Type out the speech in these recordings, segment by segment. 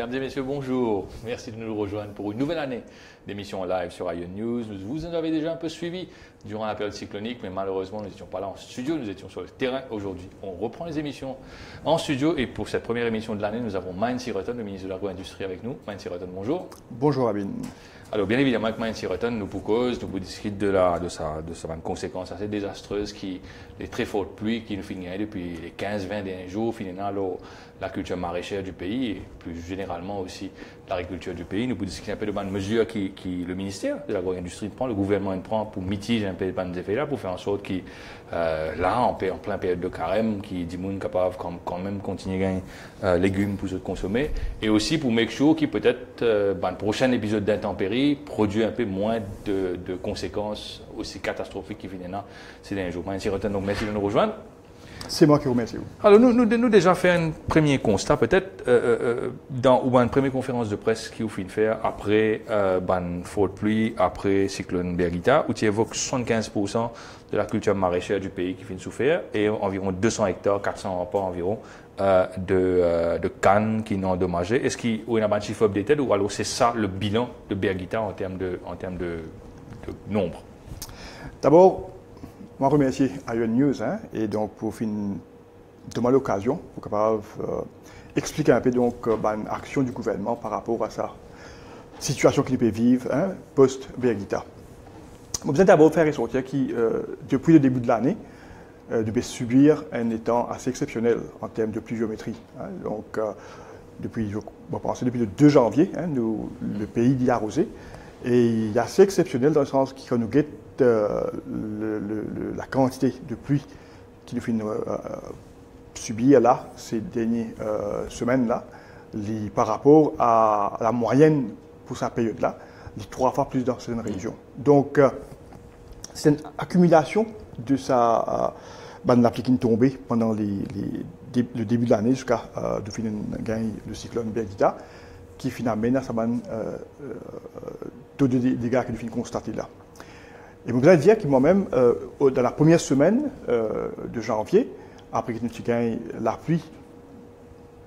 Mesdames et messieurs, bonjour. Merci de nous rejoindre pour une nouvelle année d'émission live sur Ion News. Vous en avez déjà un peu suivi durant la période cyclonique, mais malheureusement, nous n'étions pas là en studio, nous étions sur le terrain aujourd'hui. On reprend les émissions en studio et pour cette première émission de l'année, nous avons Mine Siroton, le ministre de l'Agro-Industrie avec nous. Mine Siroton, bonjour. Bonjour Abin. Alors bien évidemment, avec Mine Siroton, nous vous discutons de sa conséquence assez désastreuse, les très fortes pluies qui nous finissent depuis les 15-20 derniers jours, finissant la culture maraîchère du pays et plus généralement aussi l'agriculture du pays. Nous vous discutons un peu de bonnes mesures qui le ministère de l'Agro-Industrie prend, le gouvernement prend pour mitiger un peu les bonnes effets là, pour faire en sorte qu'il, là, en plein période de carême, qui dit moun capable quand même continuer à gagner légumes pour se consommer, et aussi pour make sure qu'il peut-être, le prochain épisode d'intempéries produit un peu moins de conséquences aussi catastrophiques qui viennent là ces derniers jours. Donc merci de nous rejoindre. C'est moi qui vous remercie. Alors, nous déjà fait un premier constat, peut-être, ou une première conférence de presse qui vous fait faire après forte pluie, après cyclone Birgitta, où tu évoques 75% de la culture maraîchère du pays qui finit souffrir et environ 200 hectares, 400 rapports environ, de cannes qui n'ont endommagé. Est-ce qu'il y a un chiffre updated ou alors c'est ça le bilan de Birgitta en termes de nombre? D'abord, je remercie Ion News et donc pour demander l'occasion pour capable expliquer un peu donc l'action du gouvernement par rapport à sa situation qu'il peut vivre post-Birgitta. Je vais d'abord faire ressortir qui, depuis le début de l'année, devait subir un étang assez exceptionnel en termes de pluviométrie. Donc, depuis le 2 janvier, le pays dit arrosé. Et il est assez exceptionnel dans le sens qu'il nous guette la quantité de pluie qu'il nous fait subir là, ces dernières semaines-là, par rapport à la moyenne pour sa période-là, les 3 fois plus dans certaines régions. Donc, c'est une accumulation de la pluie qui est tombée pendant le début de l'année jusqu'à le cyclone Birgitta, qui finalement a sa taux de dégâts que nous finissons constater là. Et je voudrais dire que moi-même, dans la première semaine de janvier, après que nous avons la pluie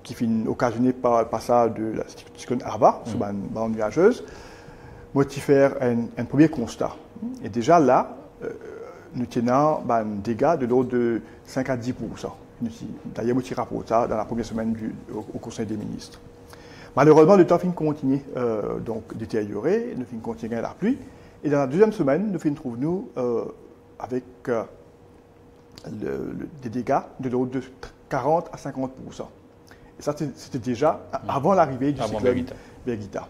qui finit occasionnée par le passage de la cyclone Ava sur une bande nuageuse, moi j'ai fait un premier constat. Et déjà là, nous tenons un dégât de l'ordre de 5 à 10%. D'ailleurs, je rapporte ça dans la première semaine au Conseil des ministres. Malheureusement, le temps continue donc détérioré, nous continuons la pluie. Et dans la deuxième semaine, nous trouvons avec des dégâts de l'ordre de 40 à 50%. Et ça, c'était déjà avant l'arrivée du cyclone Birgitta.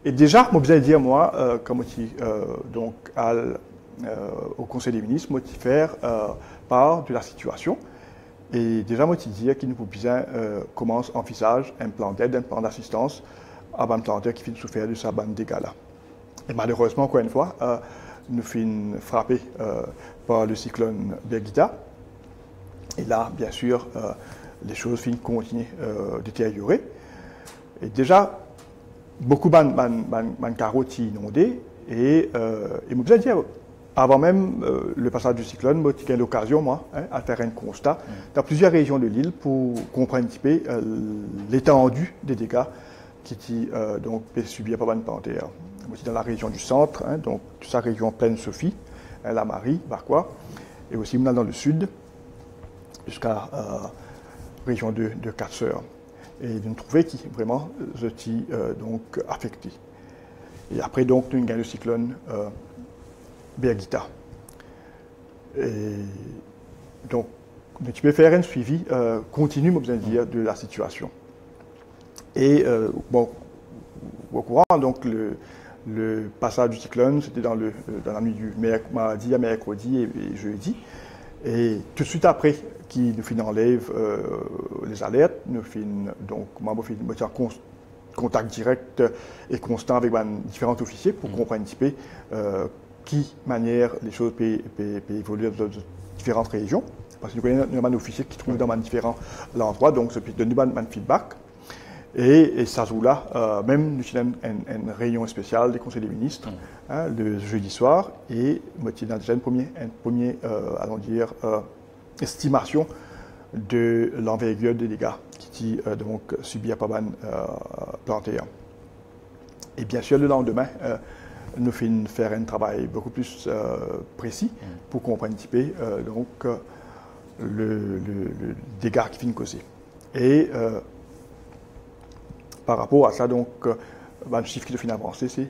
Et déjà, moi, je vais dire, moi, comme je dis donc, au Conseil des ministres, moi, je faire part de la situation. Et déjà, moi, je dis qu'il nous faut bien commencer à envisager un plan d'aide, un plan d'assistance à un planteur qui finit souffrir de sa bande de dégâts là. Et malheureusement, encore une fois, nous finissons frappés par le cyclone Birgitta. Et là, bien sûr, les choses finissent continuer à détériorer. Et déjà, beaucoup de carottes inondées. Et je voudrais dire, avant même le passage du cyclone, j'ai eu l'occasion, moi, à faire un constat dans plusieurs régions de l'île pour comprendre un petit peu l'étendue des dégâts qui donc subir par une panthère. Aussi dans la région du centre, donc toute sa région Plaine Sophie, la Marie, Barquois, et aussi dans le sud, jusqu'à la région de Quatre-Sœurs. Et nous trouvons qui vraiment étaient donc affectés. Et après, donc, nous avons le cyclone Birgitta. Et donc, tu peux faire un suivi continu, je besoin de dire, de la situation. Et bon, au courant, donc le passage du cyclone, c'était dans la nuit du mardi à mercredi et jeudi. Et tout de suite après, qui nous enlève les alertes, nous donc moi, je en contact direct et constant avec différents officiers pour comprendre un petit peu qui manière les choses peuvent évoluer dans différentes régions. Parce que nous connaissons des officiers qui trouvent dans différents endroits, donc ça peut donner un feedback. Et ça se joue là, même nous avons une réunion spéciale des conseils des ministres le jeudi soir, et nous avons déjà une première allons dire, estimation de l'envergure des dégâts qui donc subis à pas mal plantés. Et bien sûr, le lendemain, nous faisons faire un travail beaucoup plus précis pour comprendre un petit peu donc, le dégât qui finit causé. Et par rapport à ça, donc, le chiffre qui nous finit avancer, c'est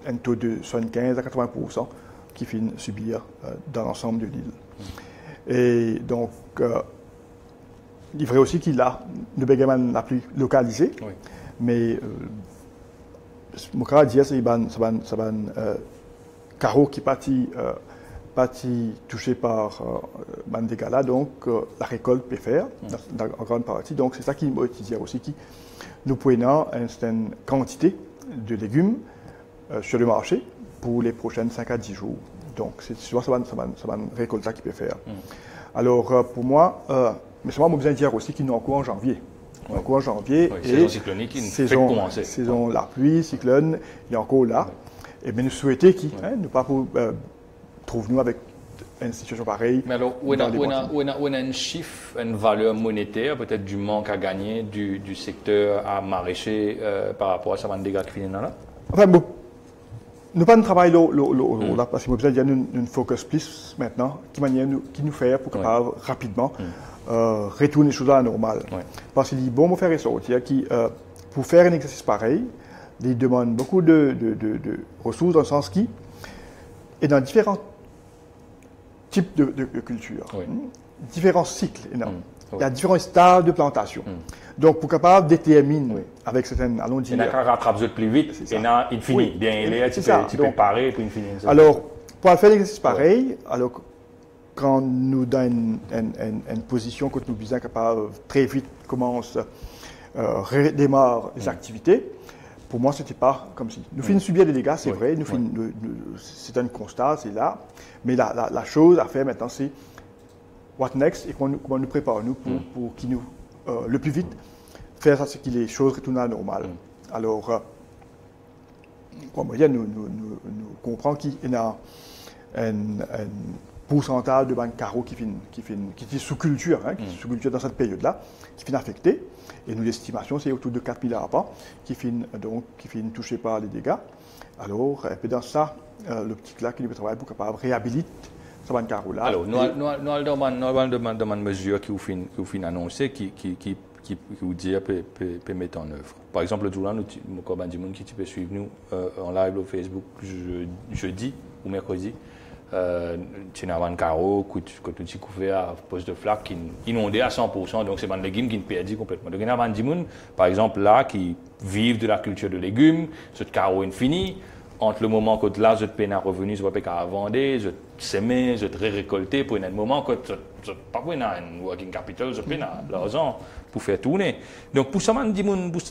un taux de 75 à 80% qui finit subir dans l'ensemble de l'île. Et donc, il est vrai aussi qu'il a le dégât la plus localisé, oui. Mais mon cas dire c'est un carreau qui partit touché par un dégât là, donc la récolte peut faire en grande partie. Donc c'est ça qui m'a dit aussi qui nous prenons une certaine quantité de légumes sur le marché pour les prochaines 5 à 10 jours. Donc c'est souvent ça va une récolte ça qui peut faire. Alors pour moi, mais c'est moi besoin de dire aussi qu'il nous encore en janvier. Encore en janvier, oui, saison cyclonique qui fait commencer. Saison la pluie, cyclone, il est encore là. Et bien nous souhaitons qu'il ne pas trouve nous avec une situation pareille. Mais alors, où on a un chiffre, une valeur monétaire, peut-être du manque à gagner du secteur à maraîcher par rapport à ça, des dégâts qui finissent là? Enfin, bon, nous pas de travail là, parce que nous besoin d'une focus plus maintenant, qui nous fait pour capable rapidement retourner les choses à la normale. Parce qu'il dit, bon, on va faire ça, pour faire un exercice pareil, il demande beaucoup de ressources dans le sens qui est dans différents types de cultures, différents cycles. Il y a différents stades de plantation. Donc, pour capable déterminer avec certaines, allons dire... Il y en a qui rattrapent plus vite, et là, il finit. Bien, il est, tu peux parer, puis il finit. Alors, pour faire l'exercice pareil, alors, quand nous dans une position que nous sommes capables très vite commence redémarrer les activités, pour moi, ce n'était pas comme si. Nous finissons subir des dégâts, c'est vrai, c'est un constat, c'est là. Mais la chose à faire maintenant, c'est what next et comment nous préparons pour qu'il nous, le plus vite, faire ce que les choses retournent à la normale. Alors, nous comprenons qu'il y a un pourcentage de banques carreaux qui est sous culture, sous culture dans cette période-là, qui finit affecté. Et nous, l'estimation, c'est autour de 4 000 arbres qui finissent touchés par les dégâts. Alors, dans ça, l'optique-là, qui nous travaille pour capable réhabiliter ce banque carreau-là. Alors, nous avons une mesure qui vous finit annoncer, qui vous dit peut mettre en œuvre. Par exemple, le jour-là, nous avons des gens qui peuvent suivre nous en live au Facebook jeudi ou mercredi. Tu as un carreau, quand tu as couvert à poste de flaque qui est inondé à 100%, donc c'est des légumes qui sont perdus complètement. Donc il y a des gens, par exemple, là, qui vivent de la culture de légumes, ce carreau infini, entre le moment que là, je peine à revenir, je ne vais pas vendre, je semer, je récolter, pour un moment que je pas un working capital, je peine à l'argent pour faire tourner. Donc pour ça, des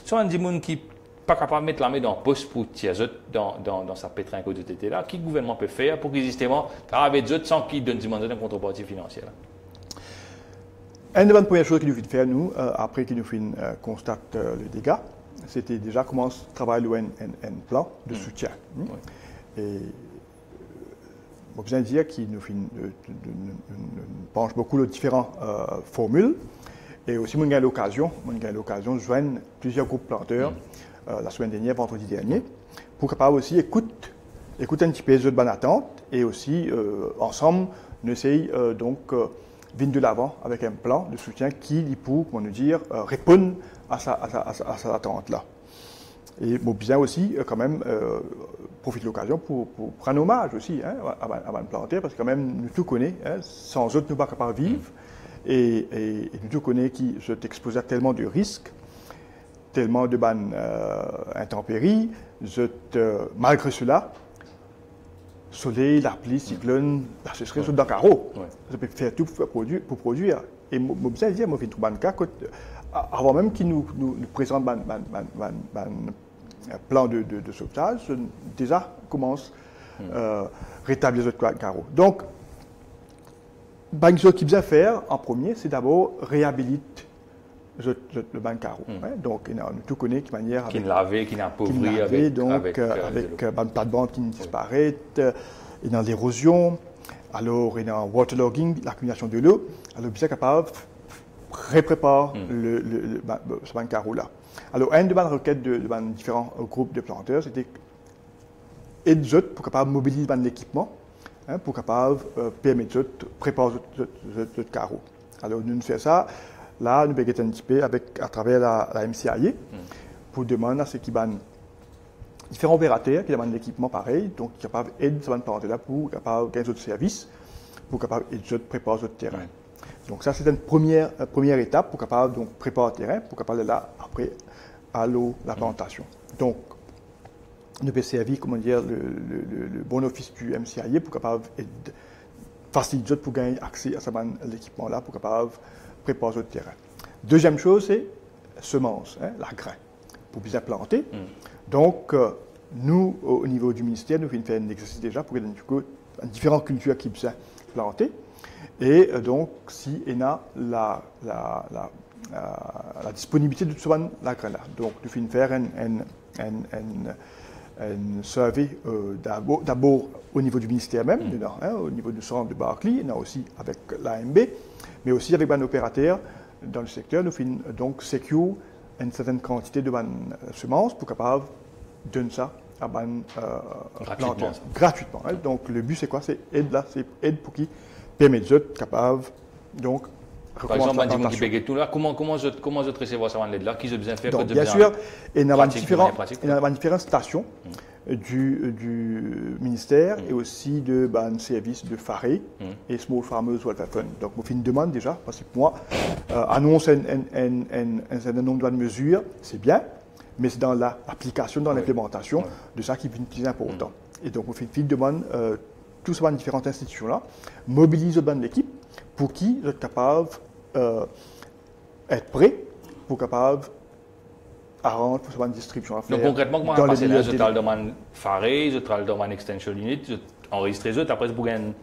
gens qui pas capable de mettre la main dans le poste pour tirer dans sa pétrin que tu étais là, qui le gouvernement peut faire pour que justement, travailler sans qu'il donne une contrepartie financière? Une des premières choses qu'il nous fait faire, nous, après qu'il nous constate le dégât, c'était déjà commencer à travailler un plan de soutien. Et je besoin de dire qu'il nous penche beaucoup de différentes formules. Et aussi, on a l'occasion de joindre plusieurs groupes planteurs la semaine dernière, vendredi dernier, pour capable aussi écouter un petit peu de bonne attente et aussi, ensemble, on essaye donc venir de l'avant avec un plan de soutien qui, pour, comment nous dire, répondre à sa attente-là. Et bon, bien aussi, quand même, profite de l'occasion pour prendre hommage aussi à une planter, parce que quand même, nous tout connaissons, sans eux, nous ne sommes pas capables de vivre, et nous tout connaissons qui se exposent à tellement de risques, tellement de bonnes intempéries, malgré cela, soleil, la pluie, cyclone, ce serait dans le carreau. Ça peut faire tout pour produire. Et je veux dire, je trouve un cas avant même qu'il nous présente un plan de sauvetage, déjà commence à rétablir le carreau. Donc, ce qu'il besoin faire en premier, c'est d'abord réhabiliter le banc carreau. Donc, on tout connaît de manière qui lavé, qui n'a appauvri avec une plate-bande qui disparaît, il y a l'érosion, alors il y a waterlogging, l'accumulation de l'eau. Alors, bien capable prépare ce carreau-là. Alors, une de mes requêtes de différents groupes de planteurs, c'était aider pour capable mobiliser l'équipement, pour capable permettre de préparer le carreau. Alors, nous faisons ça, là, nous faisons un petit peu à travers la MCAI pour demander à ce qui ban différents opérateurs qui demandent l'équipement pareil, donc qui sont capables d'aider ce planteur-là pour capable gagner d'autres services, pour capable de préparer notre terrain. Donc ça, c'est une première étape pour capable donc préparer le terrain, pour capable là après à la plantation. Donc nous peut servir, comment dire, le bon office du MCAI pour capable faciliter pour gagner accès à l'équipement là, pour capable préparer notre terrain. Deuxième chose, c'est semences, la grain, pour bien planter. Donc nous, au niveau du ministère, nous faisons un exercice déjà pour différentes cultures qui sont plantées. Et donc, si on a la disponibilité de ce la graine-là. Donc, nous faisons faire un survey d'abord au niveau du ministère même, au niveau du centre de Barclay, et aussi avec l'AMB, mais aussi avec un opérateur dans le secteur. Nous faisons donc secure une certaine quantité de semences pour capable donner ça à gratuitement. Donc, le but, c'est quoi? C'est aide pour qui permet de capable donc par exemple, on dit que tout là, comment je recevoir ça là, qui je besoin faire? Donc, bien sûr, il y a différentes stations du ministère et aussi de services de FARE et Small Farmers Welfare Fund. Donc, on fait une demande déjà, parce que pour moi, annonce un certain nombre de mesures, c'est bien, mais c'est dans l'application, dans l'implémentation de ça qui est plus important. Et donc, on fait une demande. Tous ces différentes institutions-là mobilisent l'équipe pour qui est capable être prêt pour capable à rendre pour cette distribution à faire. Donc concrètement, comment on passe là? Je travaille dans mon FARE, je travaille dans mon Extension Unit, je enregistre les autres, après je gagne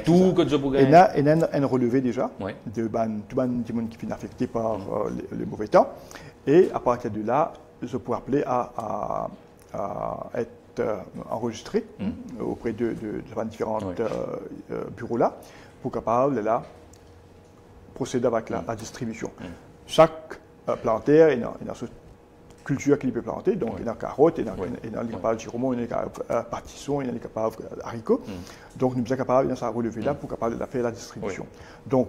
tout que je peux gagner. Il y a un relevé déjà de tout le monde qui est affecté par le mauvais temps. Et à partir de là, je peux appeler à être enregistré auprès de différents bureaux-là pour capable là procéder avec la distribution. Chaque plantaire, il y a une culture qu'il peut planter, donc il y a carottes, il y a capable giromon, il y a pâtisson, il y a capable haricots. Donc nous sommes capables de relever là pour capable de faire la distribution. Donc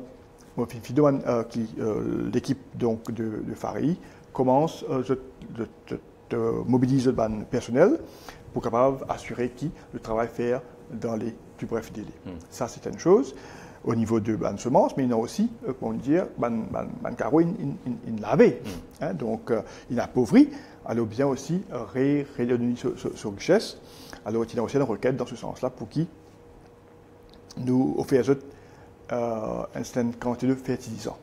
l'équipe donc de FARI commence de mobiliser le personnel pour capable assurer qui le travail faire dans les plus brefs délais. Ça, c'est une chose au niveau de semences, mais il y a aussi, comment dire, carreau, il lavé. Donc, il appauvrit. Alors, bien aussi, redonner sa richesse. Alors, il y a aussi une requête dans ce sens-là pour qui nous offre une certaine quantité de fertilisants.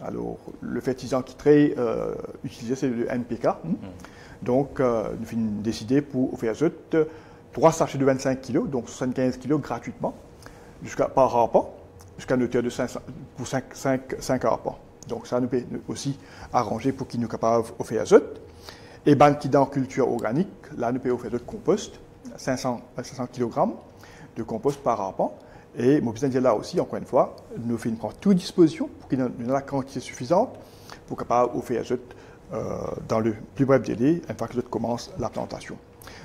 Alors, le fertilisant qui est très utilisé, c'est le NPK. Donc, nous avons décidé pour offrir 3 sachets de 25 kg, donc 75 kg gratuitement, par rapport, jusqu'à une hauteur de 5 rapports. Donc, ça nous peut aussi arranger pour qu'ils nous capables d'offrir azote. Et qui dans culture organique, là, nous pouvons offrir de compost, 500 kg de compost par rapport. Et mon besoin de dire là aussi, encore une fois, nous faisons prendre toute disposition pour qu'il y ait la quantité suffisante pour capable offrir azote dans le plus bref délai, une fois que l'autre commence la plantation.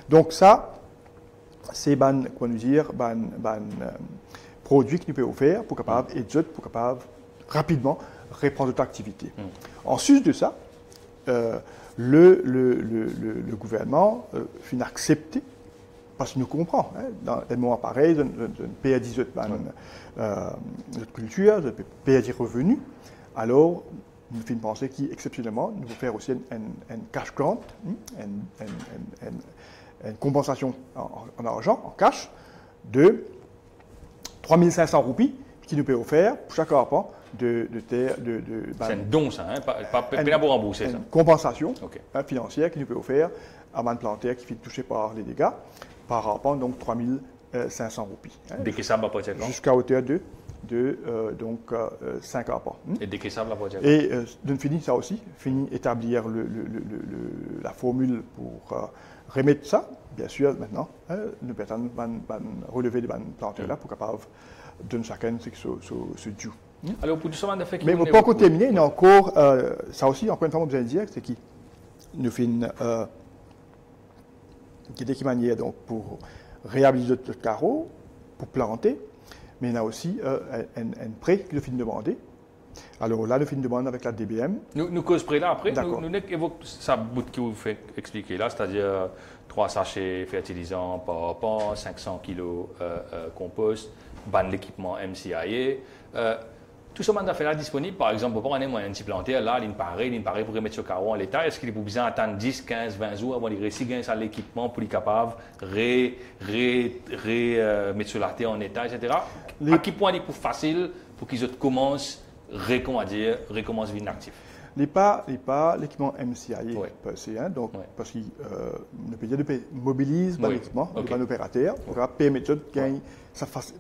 Donc ça, c'est produit que nous pouvons faire pour capable et pour capable rapidement reprendre notre activité. En sus de ça, le gouvernement finit accepter, parce qu'il nous comprend, dans des moments pareils, de payer 18 notre culture, de payer revenus, alors nous faisons penser qu'exceptionnellement, nous pouvons faire aussi un cash grant, une compensation en argent, en cash, de 3500 roupies qui nous peut offrir pour chaque rapport de terre. C'est un don, ça, pas pour rembourser ça. Une compensation financière qui nous peut offrir à un plantaire qui est touché par les dégâts, par rapport donc 3500 roupies. Dès que ça va pas être jusqu'à hauteur de de 5 arpents. Et décaissable la voiture. Et nous finissons ça aussi, fini établir la formule pour remettre ça. Bien sûr, maintenant, nous pouvons relever des planteurs là pour capable de chacun ce dû. Alors, pour tout ça, on a fait mais pour pas encore terminer, il y a encore, ça aussi, encore une fois, je viens de dire, c'est qui nous fait qui manière donc pour réhabiliter le carreau, pour planter, mais il y a aussi un prêt que nous finissons de demander. Alors là, nous finissons de demander avec la DBM. Nous cause prêt là après, nous évoquons ça bout que vous faites expliquer là, c'est-à-dire 3 sachets fertilisants par pan, 500 kg compost, ban l'équipement MCIA. Tout ce mandat fait là disponible, par exemple, pour un petit planter, là, il paraît pour remettre ce carreau en l'état. Est-ce qu'il est besoin d'attendre 10, 15, 20 jours avant de réussir à l'équipement pour être capable de mettre sur la terre en état, etc. À quel point il est facile pour qu'ils commencent recommencer vie active? Pas l'équipement MCIA, donc, parce qu'il le pays mobilise l'équipement, le opérateur, pour permettre de gagner sa facilité.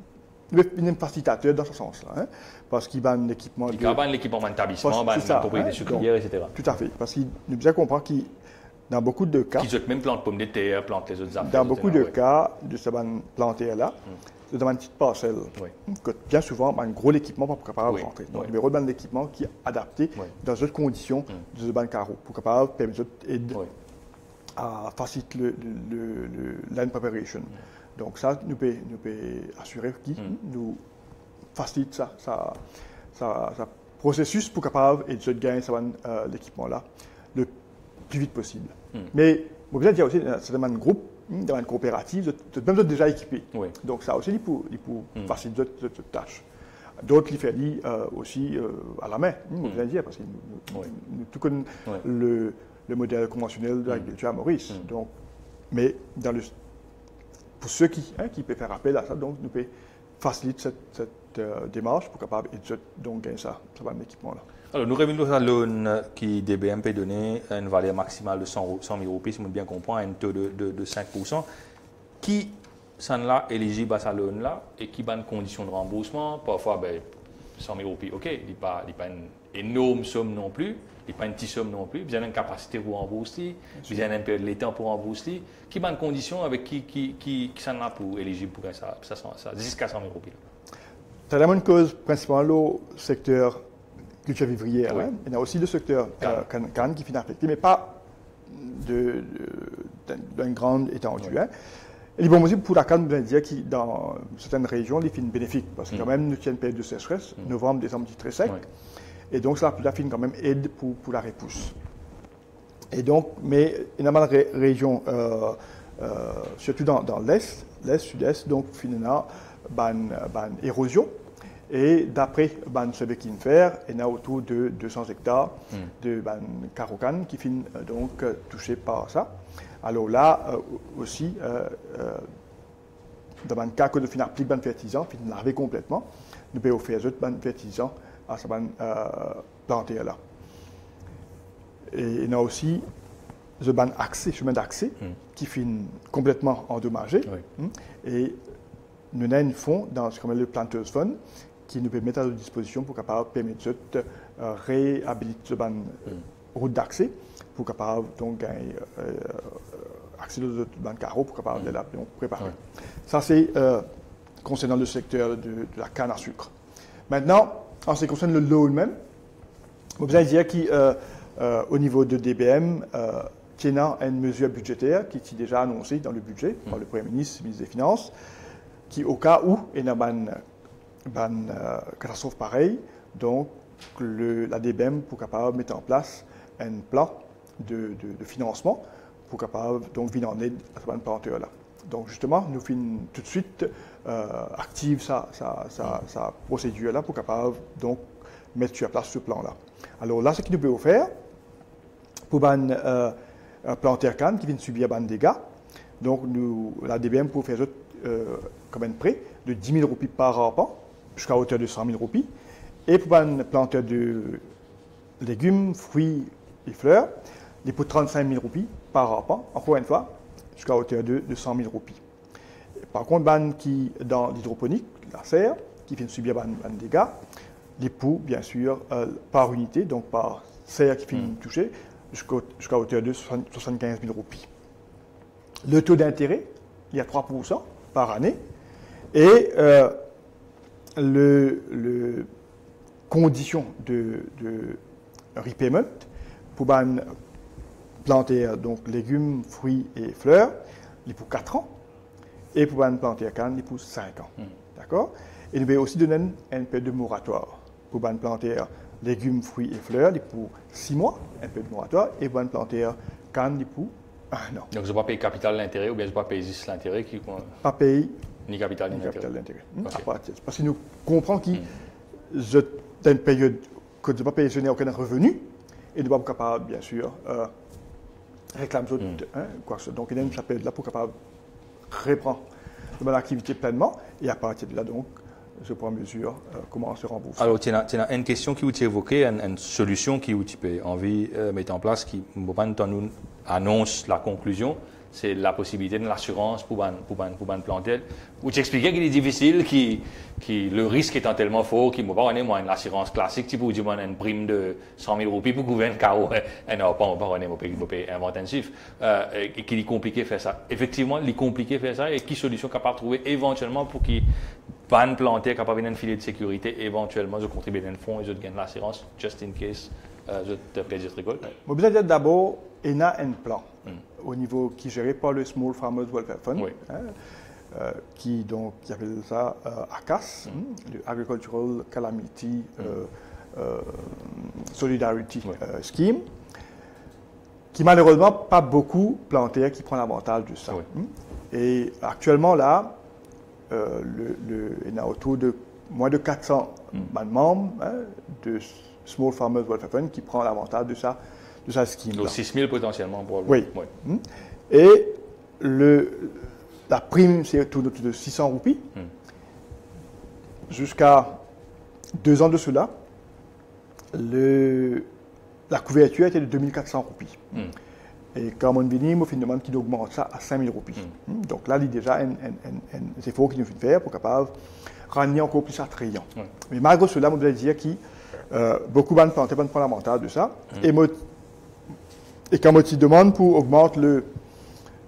Un facilitateur dans ce sens-là, parce qu'il a un équipement. Il a un équipement d'établissement, une propriété sucrière, etc. Tout à fait, parce qu'il nous bien comprendre qu'il, dans beaucoup de cas. Qu'ils ont même planté pommes de terre, planté les autres affaires. Dans beaucoup de cas de ce planter-là, c'est dans une petite parcelle. Que bien souvent, un gros équipement pour capable de rentrer. Donc, le numéro de l'équipement qui est adapté dans d'autres conditions de ce carreau, pour capable permettre à faciliter land preparation. Donc ça, nous peut assurer qu'il nous facilite ça processus pour capable et de gagner l'équipement là le plus vite possible. Mais vous pouvez dire aussi, c'est dans un groupe, dans une coopérative, même déjà équipé. Donc ça aussi, il pour faciliter cette tâche. D'autres, il fait aussi à la main, vous pouvez dire, parce que nous tout connaissons le modèle conventionnel de l'agriculture à Maurice. Donc, mais pour ceux qui peuvent faire appel à ça, donc nous pouvons faciliter cette démarche pour capable donc gagner ça va un équipement là. Alors nous revenons à l'ON qui DBM peut donner une valeur maximale de 100 000 roupies, si on bien comprend, un taux de 5%. Qui sont là éligibles à ce loan là et qui a une condition de remboursement? Parfois, 100 000 roupies, ok, il n'y a pas une énorme somme non plus. Il n'y a pas une petite somme non plus. Vous avez une capacité pour rembourser. Vous avez un peu de l'état pour rembourser. Qui a une condition avec qui sont là pour éligible pour ça jusqu'à 100 000 roupies? C'est la même cause principalement le secteur culture vivrière. Il y a aussi le secteur canne qui finit affecté, mais pas d'une grande étendue. Et bon, aussi pour la canne, je veux dire que dans certaines régions, les fins bénéfiques, parce que quand même, nous avons une période de sécheresse, novembre, décembre, très sec. Et donc, ça la fin quand même aide pour la repousse. Et donc, mais il y a des régions, surtout dans l'Est, Sud-Est, donc finalement, érosion. Et d'après ce qu'il faire, il y a autour de 200 hectares de carocane qui finissent donc touchés par ça. Alors là aussi, dans le cas que nous finissons appliquer des fertilisants, finissons laver complètement, nous pouvons faire d'autres fertilisants à ce planter là. Et il y a aussi le chemin d'accès qui finit complètement endommagé. Et nous avons un fonds dans ce qu'on appelle le Planters Fund qui nous permet à notre disposition pour permettre de réhabiliter la route d'accès pour capable donc accéder aux carreaux pour capable de la préparer. Ça c'est concernant le secteur de la canne à sucre. Maintenant, en ce qui concerne le loan même, vous allez dire qu'au niveau de DBM, il y a une mesure budgétaire qui est déjà annoncée dans le budget par le Premier ministre, le ministre des Finances, qui au cas où il y a une catastrophe pareille, donc la DBM pour capable mettre en place un plan de financement pour capable donc venir en aide à ce planteur là. Donc justement, nous finissons tout de suite active sa procédure là pour capable donc mettre sur place ce plan là. Alors là, ce qu'il nous peut faire pour un planteur canne qui vient de subir un dégât, donc la DBM pour faire comme un prêt de 10 000 roupies par arpent jusqu'à hauteur de 100 000 roupies. Et pour un planteur de légumes, fruits et fleurs, il faut 35 000 roupies par arpent, encore une fois, jusqu'à hauteur de 100 000 roupies. Par contre, qui dans l'hydroponique, la serre, qui viennent subir un dégât, les poux, bien sûr, par unité, donc par serre qui finit toucher, jusqu'à hauteur de 75 000 roupies. Le taux d'intérêt, il y a 3% par année, et le condition de repayment pour planter donc légumes, fruits et fleurs, il pour 4 ans, et pour planter canne, il pour 5 ans. D'accord? Et nous avons aussi donné un peu de moratoire pour planter légumes, fruits et fleurs, il pour 6 mois, un peu de moratoire, et pour planter canne, il pour 1 an. Donc, je ne vais pas payer capital l'intérêt ou bien je ne vais pas payer juste l'intérêt qui pas payer ni capital ni d'intérêt. Okay. Parce que nous comprenons que dans une période que nous ne pas payer, je n'ai aucun revenu, et nous ne sommes pas capables, bien sûr, réclamer quoi que ce soit. Donc, il y a une période là pour capable reprendre l'activité pleinement, et à partir de là, donc, je prends mesure comment se rembourser. Alors, tu as une question qui vous évoquée, une solution qui vous avez envie de mettre en place, qui nous annonce la conclusion, c'est la possibilité de l'assurance pour une planter. Vous t'expliquez qu'il est difficile, le risque étant tellement fort qu'il ne peut pas donner une assurance classique, type vous dites une prime de 100 000 roupies pour couvrir un carreau. Non, pas on payer intensif. Et qu'il est compliqué de faire ça. Effectivement, il est compliqué de faire ça, et quelle solution capable de trouver éventuellement pour qu'il pas planter, capable d'un filet de sécurité, éventuellement, je contribue dans le fonds et je gagne l'assurance, just in case, je te plaisir récolte. Moi, je dire d'abord, il y a un plan au niveau qui est géré par le Small Farmers Welfare Fund, qui appelle ça ACAS, le Agricultural Calamity Solidarity Scheme, qui malheureusement pas beaucoup plantés qui prend l'avantage de ça. Et actuellement là, il y a autour de moins de 400 membres de Small Farmers Welfare Fund qui prend l'avantage de ça scheme. Donc 6 000 potentiellement pour oui. Et la prime, c'est autour de 600 roupies. Jusqu'à 2 ans de cela, la couverture était de 2400 roupies. Et quand on vient, on demande qu'il augmente ça à 5000 roupies. Donc là, il y a déjà un effort qu'il nous faut faire pour capable rendre encore plus attrayant. Mais malgré cela, on doit dire que beaucoup de plantes prennent l'avantage de ça. Et quand on te demande pour augmenter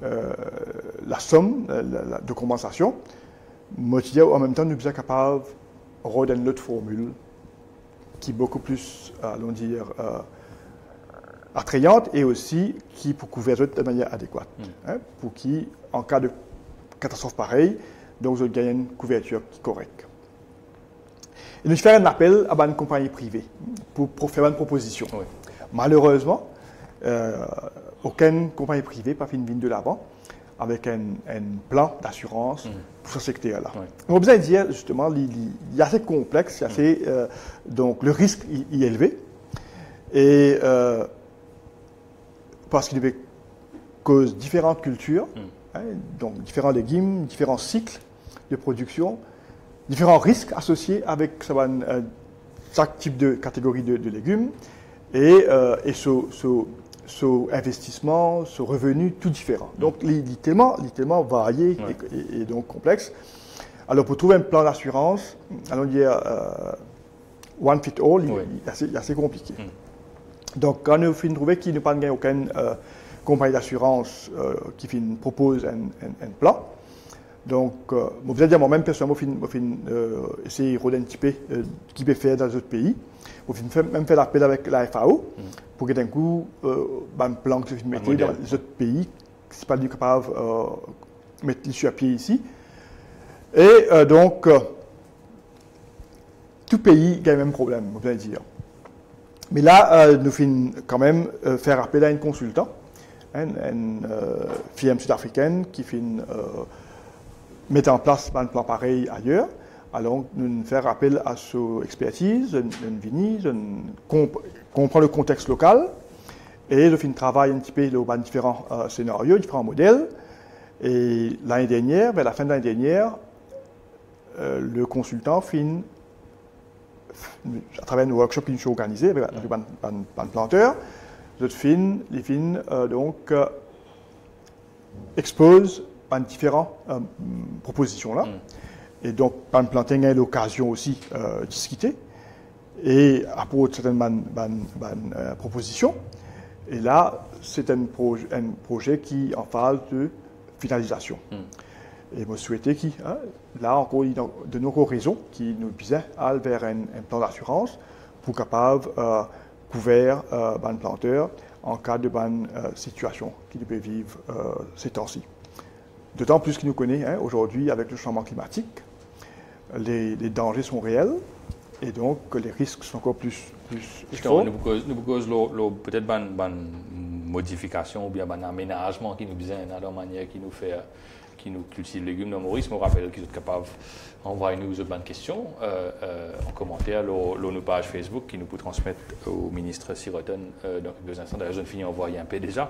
la somme de compensation, en même temps, nous sommes capables de redonner une autre formule qui est beaucoup plus, allons dire, attrayante et aussi qui peut couvrir de manière adéquate. Pour qui, en cas de catastrophe pareille, donc vous gagnez une couverture correcte. Et nous faisons un appel à une compagnie privée pour faire une proposition. Malheureusement, aucune compagnie privée n'a pas fait une ligne de l'avant avec un plan d'assurance pour ce secteur-là. On a besoin de dire, justement, il est assez complexe, donc le risque est élevé. Et parce qu'il cause différentes cultures, donc différents légumes, différents cycles de production, différents risques associés avec chaque type de catégorie de légumes, et ce investissement, ce revenu, tout différent. Donc, il est tellement varié et donc complexe. Alors, pour trouver un plan d'assurance, allons dire one fit all, il est assez compliqué. Donc, quand nous finissons de trouver qu'il n'y a pas aucune compagnie d'assurance qui propose un plan, donc, vous allez dire, moi-même, personnellement, je essayer de regarder un petit peu qui peut faire dans les autres pays. Je même fait l'appel avec la FAO pour que d'un coup, un plan que je mette dans les autres pays, qui ne sont pas capables de mettre les sur pied ici. Et donc, tout pays a le même problème, vous allez dire. Mais là, nous finissons quand même faire appel à un consultant, une firme sud-africaine qui finit mettre en place un plan pareil ailleurs. Alors, nous faire appel à son expertise, comprendre le contexte local, et nous travailler un petit peu dans différents scénarios, différents modèles. Et l'année dernière, vers la fin de l'année dernière, le consultant finit, à travers un workshop qu'il nous a organisé avec un planteur, donc expose différentes propositions là. Et donc, ban planting a l'occasion aussi de discuter et apporter certaines propositions. Et là, c'est un projet qui est en phase de finalisation. Et je souhaitais qu'il, là encore, il y a de nombreuses raisons qui nous visent à aller vers un plan d'assurance pour capable couvrir les planteurs en cas de situation qu'ils peuvent vivre ces temps-ci. D'autant plus qu'il nous connaît aujourd'hui avec le changement climatique, les dangers sont réels et donc les risques sont encore plus forts. Nous proposons peut-être une modification ou bien un aménagement qui nous vient dans la manière qui nous cultive les légumes dans Maurice. Je me rappelle qu'ils sont capables d'envoyer nous autres questions en commentaire sur nos pages Facebook qui nous peut transmettre au ministre Siroton dans quelques instants. D'ailleurs, je ne finis envoyer un peu déjà.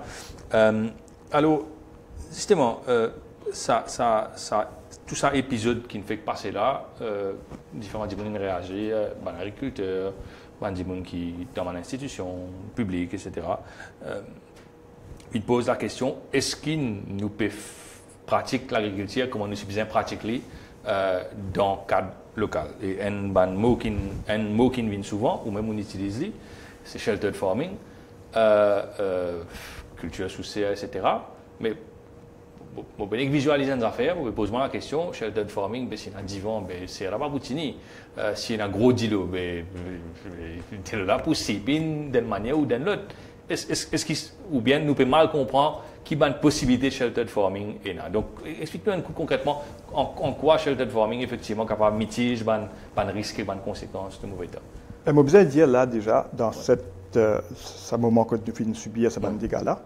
Alors, justement, tout ça épisode qui ne fait que passer là, différents gens réagissent, les agriculteurs, les gens qui dans une institution publique, etc. Ils posent la question, est-ce qu'ils nous peuvent pratiquer l'agriculture comme nous sommes pratiquer dans le cadre local? Et un mot qui vient souvent, ou même on utilise, c'est sheltered farming, culture sous serre, etc. Mais on peut visualiser les affaires, on peut poser la question, sheltered farming, si on a un divan, c'est là-bas boutini. Si on a un gros dilo, c'est là pour s'épiner d'une manière ou d'une autre. Ou bien nous pouvons mal comprendre qui a une possibilité de sheltered farming est là. Donc, explique-nous concrètement en quoi sheltered farming effectivement capable de mitiger les risques et les conséquences de mauvais temps. Je vais besoin de dire là déjà, dans ce moment que nous finissons subir ce dégâts-là,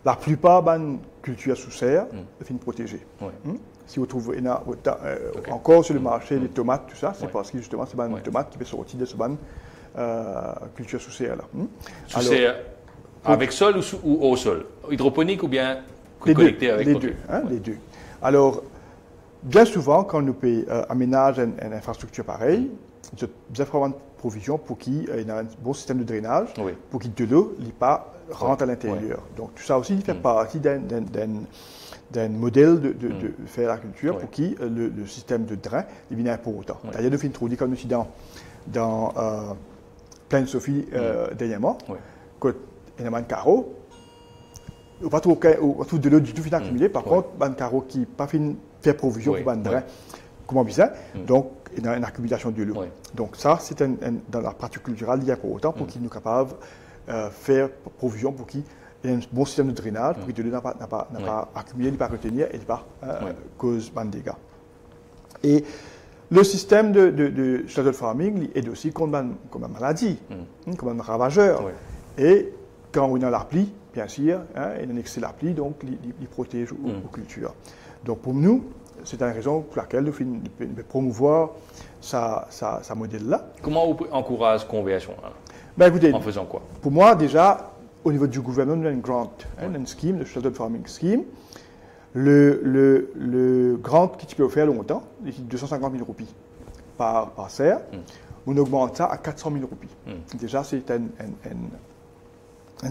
la plupart des cultures sous serre sont protégées. Si vous trouvez encore sur le marché des tomates, tout ça, c'est parce que justement c'est des tomates qui peuvent sortir de ce culture sous serre là. Sous serre avec sol ou au sol? Hydroponique ou bien connecté avec les deux, les deux. Alors, bien souvent, quand nous aménageons une infrastructure pareille, nous devons avoir une provision pour qu'il y ait un bon système de drainage, pour que de l'eau ne pas rentre à l'intérieur. Donc, tout ça aussi fait partie d'un modèle de faire la culture pour que le système de drain devienne important. D'ailleurs, nous avons introduit comme nous dans Plaine Sophie dernièrement, il y a un carreau, pas tout de l'eau du tout fin accumulé. Par contre, un carreau qui n'a pas fait provision pour un drain, comment bizarre. Donc, il y a une accumulation de l'eau. Donc, ça, c'est dans la pratique culturelle, il y a pour autant pour qu'il nous capable de faire provision pour qu'il y ait un bon système de drainage, pour que l'eau n'a pas accumulé, n'a pas retenir et n'a pas cause de dégâts. Et le système de sheltered farming aide aussi contre une maladie, comme un ravageur. Et quand on a la pluie, bien sûr, il y a un excès de la pluie, donc il protège aux cultures. Donc pour nous, c'est une raison pour laquelle nous promouvoir ce modèle-là. Comment vous encouragez la conversion écoutez, en faisant quoi? Pour moi, déjà, au niveau du gouvernement, nous avons une grant, une scheme, le Sheltered Farming Scheme. Le grant qui tu peux faire longtemps, c'est 250 000 roupies par serre. On augmente ça à 400 000 roupies. Déjà, c'est un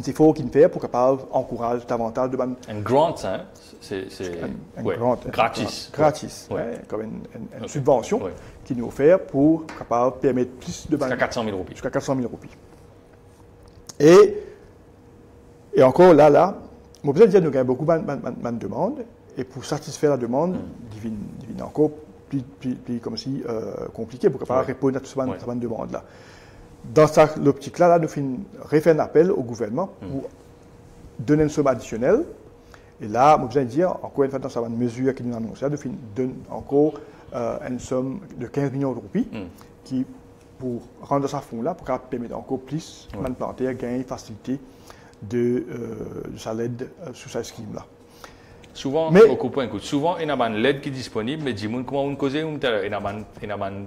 effort qu'il fait pour capable encourager davantage de bonnes. Un grant, c'est grant, gratis. Gratis, comme une subvention qui nous offre pour capable permettre plus de bonnes. Jusqu'à 400 000 roupies. Jusqu'à 400 000 roupies. Et encore là, je peux dire que nous avons beaucoup de demandes et pour satisfaire la demande, il devient encore plus comme si compliqué pour capable répondre à toutes ces demandes-là. Dans l'optique-là, nous faisons un appel au gouvernement pour donner une somme additionnelle. Et là, je besoin de dire, encore une fois, dans cette mesure qui nous annoncée, nous donnons encore une somme de 15 millions de roupies qui, pour rendre ce fonds-là, pour permettre encore plus de planter, gagner, faciliter de sa l'aide sous cette scheme-là. Souvent, souvent, il y a une aide qui est disponible, mais dis-moi comment on cause, il y a une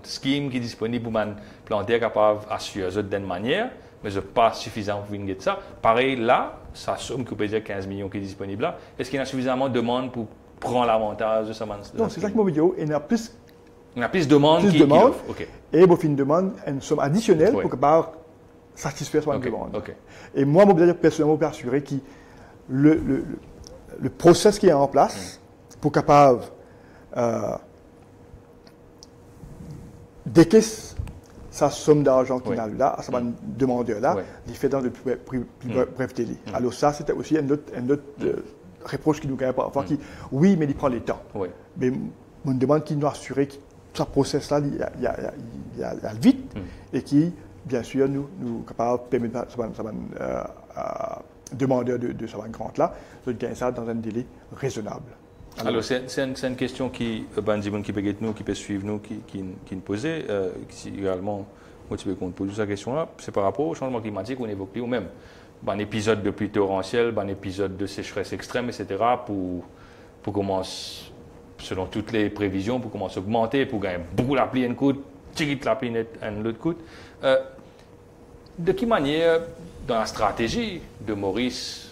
scheme qui est disponible pour planter capable d'assurer d'une manière, mais ce n'est pas suffisant pour faire ça. Pareil, là, ça somme que vous pouvez dire 15 millions qui est disponible là. Est-ce qu'il y a suffisamment de demandes pour prendre l'avantage de ça? Non, c'est ça que mon vidéo, il y a plus de demandes. Et vous faites une demande, une somme additionnelle pour capable satisfaire cette demande. Et moi, je personnellement, je peux assurer que le process qui est en place pour capable décaisse sa somme d'argent qu'il a là, à sa demandeur là, il fait dans le plus bref délai. Alors ça, c'était aussi un autre reproche qui nous gagne parfois, qui, oui, mais il prend le temps. Mais on demande qu'il nous assure que ce process-là, il y a vite et qui, bien sûr, nous capable de permettre à demandeur de sa grande-là de gagner ça dans un délai raisonnable. Alors, c'est une question qui peut nous, qui peut suivre nous, qui nous posait, qui également motivé qu'on pose cette question-là, c'est par rapport au changement climatique, on évoque ou même un épisode de pluie torrentielle, un épisode de sécheresse extrême, etc., pour commencer, selon toutes les prévisions, pour commencer à augmenter, pour gagner beaucoup la pluie, une côte, tirer la pluie, une autre côte. De quelle manière, dans la stratégie de Maurice,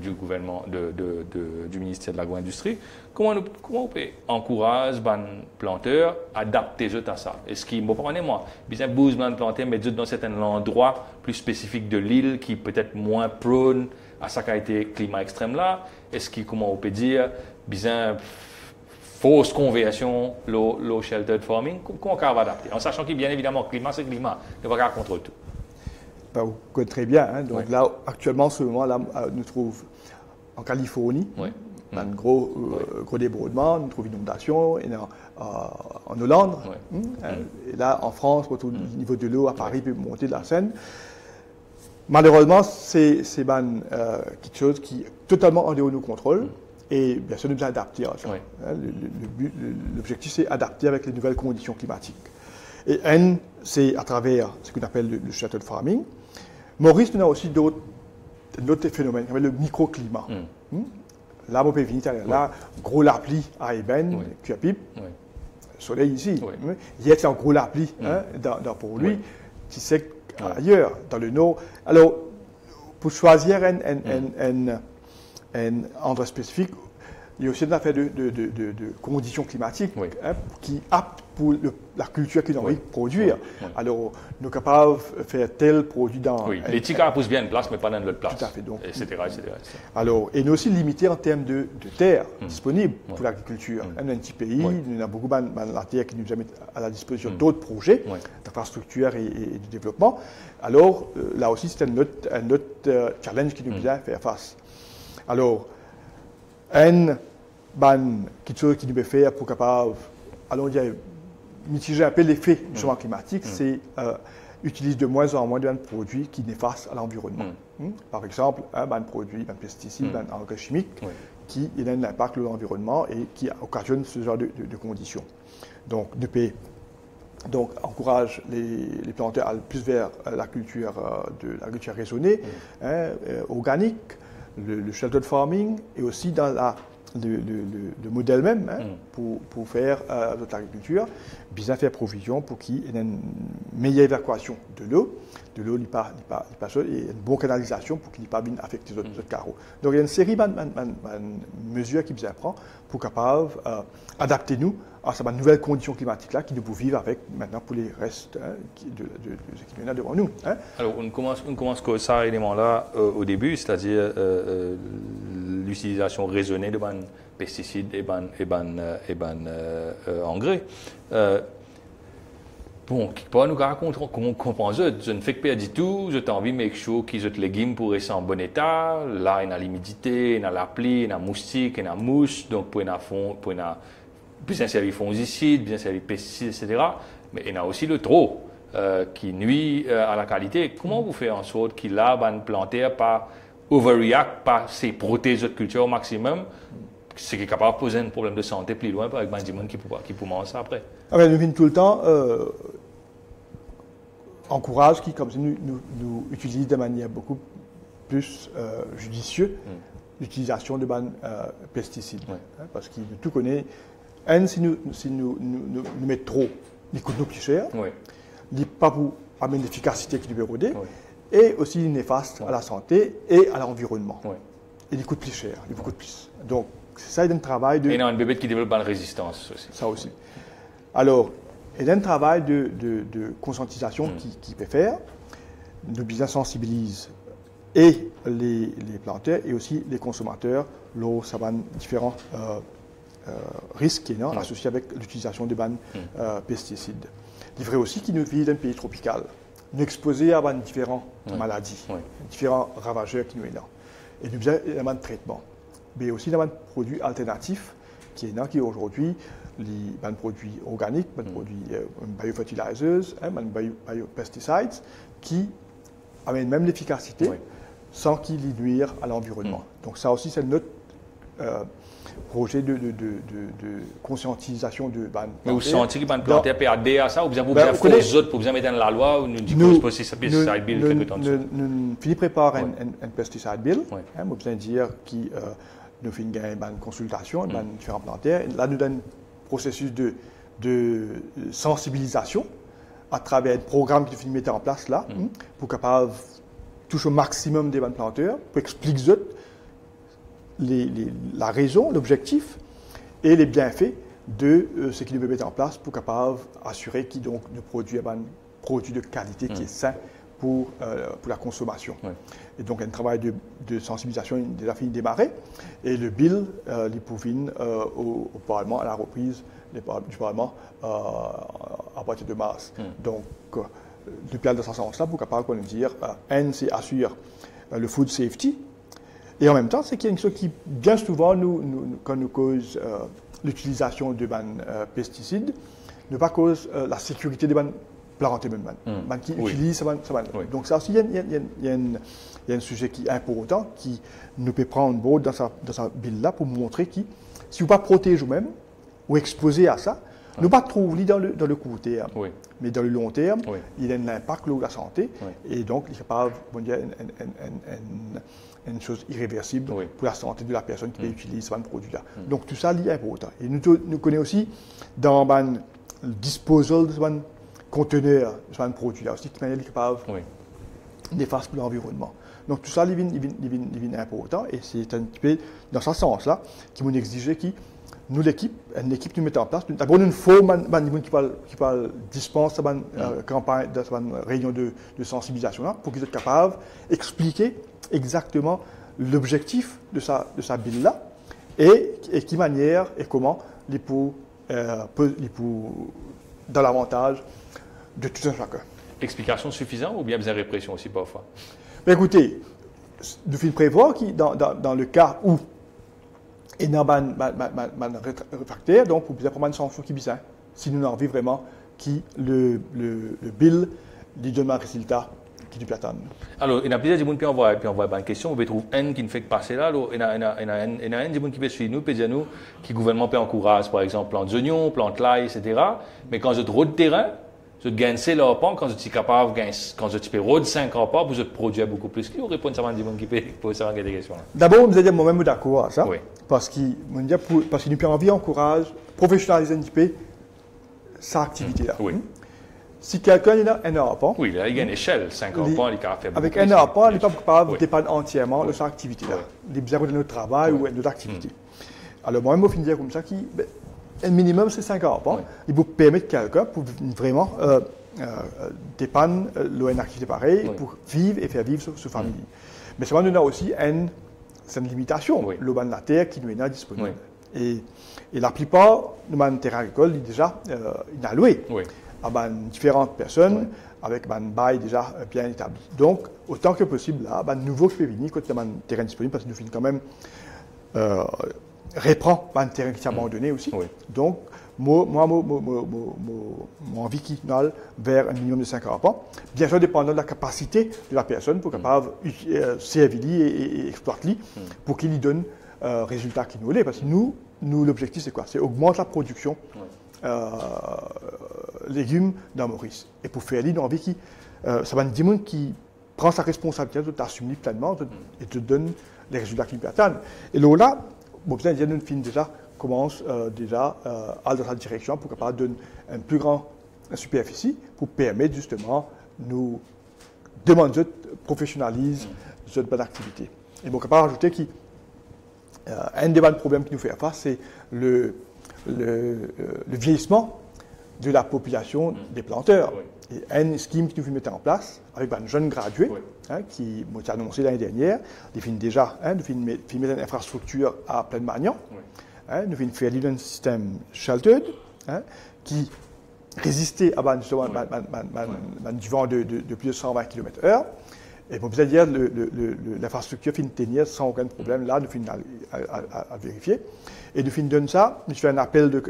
du gouvernement, du ministère de l'Agro-Industrie, comment on peut encourager les planteurs à adapter à ça? Est-ce qu'il me prend moi, bien besoin de planter, mais dans certains endroits plus spécifiques de l'île qui peut-être moins prone à sa qualité climat extrême là? Est-ce qu'il, comment on peut dire, bien fausse conversion, low sheltered farming? Comment on va adapter? En sachant que bien évidemment, climat c'est climat, ne va pas contrôler tout. Ben, vous connaissez très bien. Hein. Donc là, actuellement, en ce moment-là, nous trouvons en Californie un gros débordement, nous trouvons inondation, en Hollande. Et là, en France, le niveau de l'eau à Paris peut monter de la Seine. Malheureusement, c'est quelque chose qui est totalement en dehors de nos contrôles. Et bien sûr, nous devons adapter à ça. L'objectif, c'est adapter avec les nouvelles conditions climatiques. Et c'est à travers ce qu'on appelle le sheltered farming. Maurice, nous avons aussi d'autres phénomènes, comme le microclimat. Là, on peut venir, là, gros la pluie à Eben, Cuapip, soleil ici. Hier, c'est un gros la pluie pour lui, qui sait ailleurs, dans le nord. Alors, pour choisir un endroit spécifique, il y a aussi une affaire de conditions climatiques qui aptes pour la culture qu'il a envie de produire. Alors, nous sommes capables de faire tel produit dans... Oui, les ticars poussent bien une place, mais pas dans l'autre place. Tout à fait. Donc, etc. Alors, et nous aussi limiter en termes de terre disponible pour l'agriculture. Un petit pays, nous avons beaucoup de la terre qui nous met à la disposition d'autres projets d'infrastructure et de développement. Alors, là aussi, c'est un autre challenge qui nous vient faire face. Alors, quelque chose qui nous peut faire pour capable, allons dire, mitiger un peu l'effet du changement climatique, c'est utiliser de moins en moins de produits qui néfastent à l'environnement. Par exemple, un produit, un pesticide, un engrais chimique qui a un impact sur l'environnement et qui occasionne ce genre de conditions. Donc, donc encourage les planteurs à aller plus vers l'agriculture raisonnée, organique, le sheltered farming et aussi dans le modèle même pour faire notre agriculture, bien faire provision pour qu'il y ait une meilleure évacuation de l'eau. De l'eau n'est pas seule et une bonne canalisation pour qu'il n'y ait pas bien affecté les autres carreaux. Donc il y a une série de mesures qui bien prend pour capable adapter nous à ces nouvelles conditions climatiques là qui nous pouvons vivre avec maintenant pour les restes de ce qui vient devant nous. Alors on commence comme ça élément là au début, c'est-à-dire l'utilisation raisonnée de pesticides et engrais. Bon, quelque part, nous racontons comment on comprend ça. Je ne fais que perdre du tout. Je t'ai envie de mettre chaud qui les légumes pour rester en bon état. Là, il y a l'humidité, il y a la pluie, il y a la moustique, il y a la mouche. Donc, pour bien servir fongicides, bien servir pesticides, etc. Mais il y a aussi le trop qui nuit à la qualité. Comment vous faites en sorte qu'il a une plantaire pas overreact, pas ses protéger de culture au maximum, ce qui est capable de poser un problème de santé plus loin avec des gens qui peut manger ça après? Nous venons tout le temps encourage qui, comme ça, nous utilisons de manière beaucoup plus judicieuse l'utilisation de pesticides. Parce qu'il tout connaît. Si nous mettons trop, il coûte nous plus cher. Il n'est pas pour amener l'efficacité qui nous érodée. Et aussi il est néfaste à la santé et à l'environnement. Et il coûte plus cher, il coûte plus. Donc, c'est ça, il y a un travail de... Et il y a un bébé qui développe une résistance aussi. Ça aussi. Alors, il y a un travail de conscientisation qui peut faire. Nous bien sensibilise et les planteurs et aussi les consommateurs. Là, ça va différents risques associés avec l'utilisation des pesticides. Il est vrai aussi qu'il nous vit dans un pays tropical, nous exposés à différentes maladies, différents ravageurs qui nous sont là. Et nous avons un traitement. Mais aussi dans un produit alternatif qui est là, qui aujourd'hui, les produits organiques, les produits biofertilizers, les biopesticides, qui amènent même l'efficacité sans qu'ils nuisent à l'environnement. Donc ça aussi, c'est notre projet de conscientisation de mais vous sentez que les plantaires peuvent adhérer à ça ou bien vous faire aux autres pour bien mettre dans la loi ou nous disons que c'est pesticide bill quelque temps de nous préparons un pesticide bill, vous bien dire qui nous fait une consultation, différents plantaires. Là, nous donne un processus de sensibilisation à travers un programme que nous mettons en place là, pour capable toucher au maximum des planteurs, pour expliquer la raison, l'objectif et les bienfaits de ce qu'ils veulent mettre en place pour capable assurer qu'ils donc nous produit un produit de qualité qui est sain pour la consommation. Et donc un travail de sensibilisation est déjà fini de démarrer et le bill il provient au Parlement à la reprise du Parlement à partir de mars. Donc depuis dans ce sens-là, pour capable nous dire c'est assure le food safety. Et en même temps, c'est qu'il y a une chose qui, bien souvent, quand nous cause l'utilisation de pesticides, ne pas cause la sécurité des plantes même, qui utilisent ça. Donc ça aussi, il y a un sujet qui est important, qui nous peut prendre beaucoup dans sa bill-là pour montrer que si vous ne pas protéger vous-même ou exposer à ça, ne pas trouver dans le court terme, mais dans le long terme, il y a un impact sur la santé et donc il est capable de une chose irréversible pour la santé de la personne qui utilise ce produit-là. Donc tout ça est important. Et nous connaissons aussi dans le disposal de ce conteneur, de ce produit-là aussi, qui est capable néfaste pour l'environnement. Donc tout ça est important et c'est un petit peu dans ce sens-là qui nous exige qui nous, une équipe nous met en place. D'abord, nous formons qui parle dispense une campagne, une réunion de sensibilisation là, pour qu'ils soient capables d'expliquer exactement l'objectif de sa bill-là et qui manière et comment les pour dans l'avantage de tout un chacun. Explication suffisante ou bien besoin de répression aussi parfois? Mais écoutez, nous devons prévoir que dans le cas où il y a un réfractaire, donc vous pouvez prendre une sanction qui est si nous en envie vraiment qui le bill lui donne un résultat qui du platane. Alors, il y a plusieurs gens qui envoient une question, vous pouvez trouver un qui ne fait que passer là, alors, il y a un qui peut suivre nous, peut dire nous, qui le gouvernement peut encourager, par exemple, plantes oignons, plantes l'ail, etc. Mais quand vous êtes trop de terrain, vous êtes gagné leur pan, quand vous êtes capable, quand vous êtes de 5 rapports, vous êtes produit beaucoup plus. Qui répond à des gens qui peut poser des questions? D'abord, vous allez dire moi-même d'accord à ça, parce qu'il nous peut envie encourage, professionnaliser un petit peu sa activité-là. Si quelqu'un a un arpent, il y a une échelle, 5 arpents, il a fait avec un arpent, il n'est pas capable de dépendre entièrement de sa activité-là. Il est besoin de notre travail ou de notre activité. Alors, moi-même, je finis comme ça, un minimum, c'est 5 arpents. Il vous permettre quelqu'un pour vraiment dépendre de une activité pareille pour vivre et faire vivre sa famille. Mais ça nous a aussi une limitation, le ban de la terre qui nous est disponible. Et la plupart de nos terrains agricoles, il est déjà alloué à différentes personnes avec un bail déjà bien établi. Donc, autant que possible, là, nouveau qui peut venir quand il y a un terrain disponible, parce que nous finissons quand même reprend un terrain qui est abandonné aussi. Donc, moi, mon envie qui est vers un minimum de 5 arpents, bien sûr dépendant de la capacité de la personne pour capable servir et exploiter pour qu'il lui donne résultat qui nous voulait. Parce que nous l'objectif c'est quoi? C'est augmenter la production légumes dans Maurice. Et pour faire ça, envie qui, ça va dire qui prend sa responsabilité de t'assumer pleinement et te donne les résultats qui lui attendent. Et là, nous film déjà commence déjà à aller dans cette direction pour capable donner un plus grand superficie pour permettre justement nous demander de professionnaliser cette bonne activité. Et bon, capable rajouter qu'un des problèmes qui nous fait face, c'est le vieillissement de la population des planteurs. Et un scheme que nous voulons mettre en place avec un jeune gradué qui m'a annoncé l'année dernière, nous finissons déjà, nous finissons mettre une infrastructure à pleine manière, nous finissons faire un système sheltered qui résister à justement, du vent de plus de 120 km/h. Et pour vous dire, l'infrastructure finit tenir sans aucun problème. Là, nous finissons à vérifier. Et nous finissons ça, nous faisons un appel de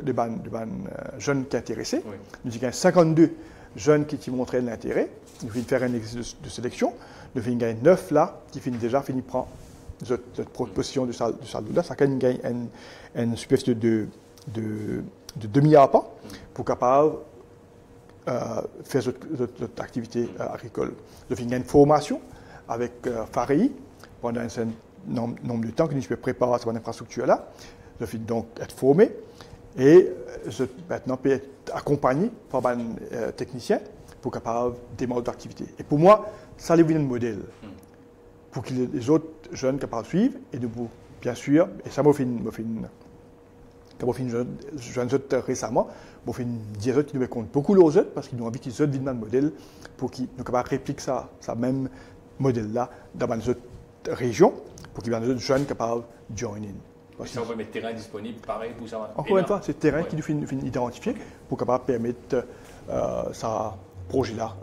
jeunes qui sont intéressés. Oui. Nous avons 52 jeunes qui montraient l'intérêt. Nous finissons faire un exercice de sélection. Nous finissons gagner 9 là, qui finissent déjà prendre cette proposition de salle là. Ça gagne une espèce de demi-appât pour capable faire cette activité agricole. Nous finissons une formation avec FAREI pendant un certain nombre de temps que nous pouvons préparer cette infrastructure-là. Je vais donc être formé et je maintenant peux être accompagné par un technicien pour capable démarrer l'activité. Et pour moi, ça devient un modèle pour que les autres jeunes capables suivent et de vous, bien sûr, et ça m'a fait récemment, m'a fait dire qu'ils nous comptent beaucoup leurs autres parce qu'ils ont envie qu'ils deviennent un modèle pour qu'ils nous capables répliquer ça même modèle-là dans les autres régions pour qu'ils soient d'autres jeunes capables de joiner. Si on peut mettre terrain disponible, pareil pour ça. Encore une fois, c'est le terrain qui nous fait identifier pour capable permettre ça projet-là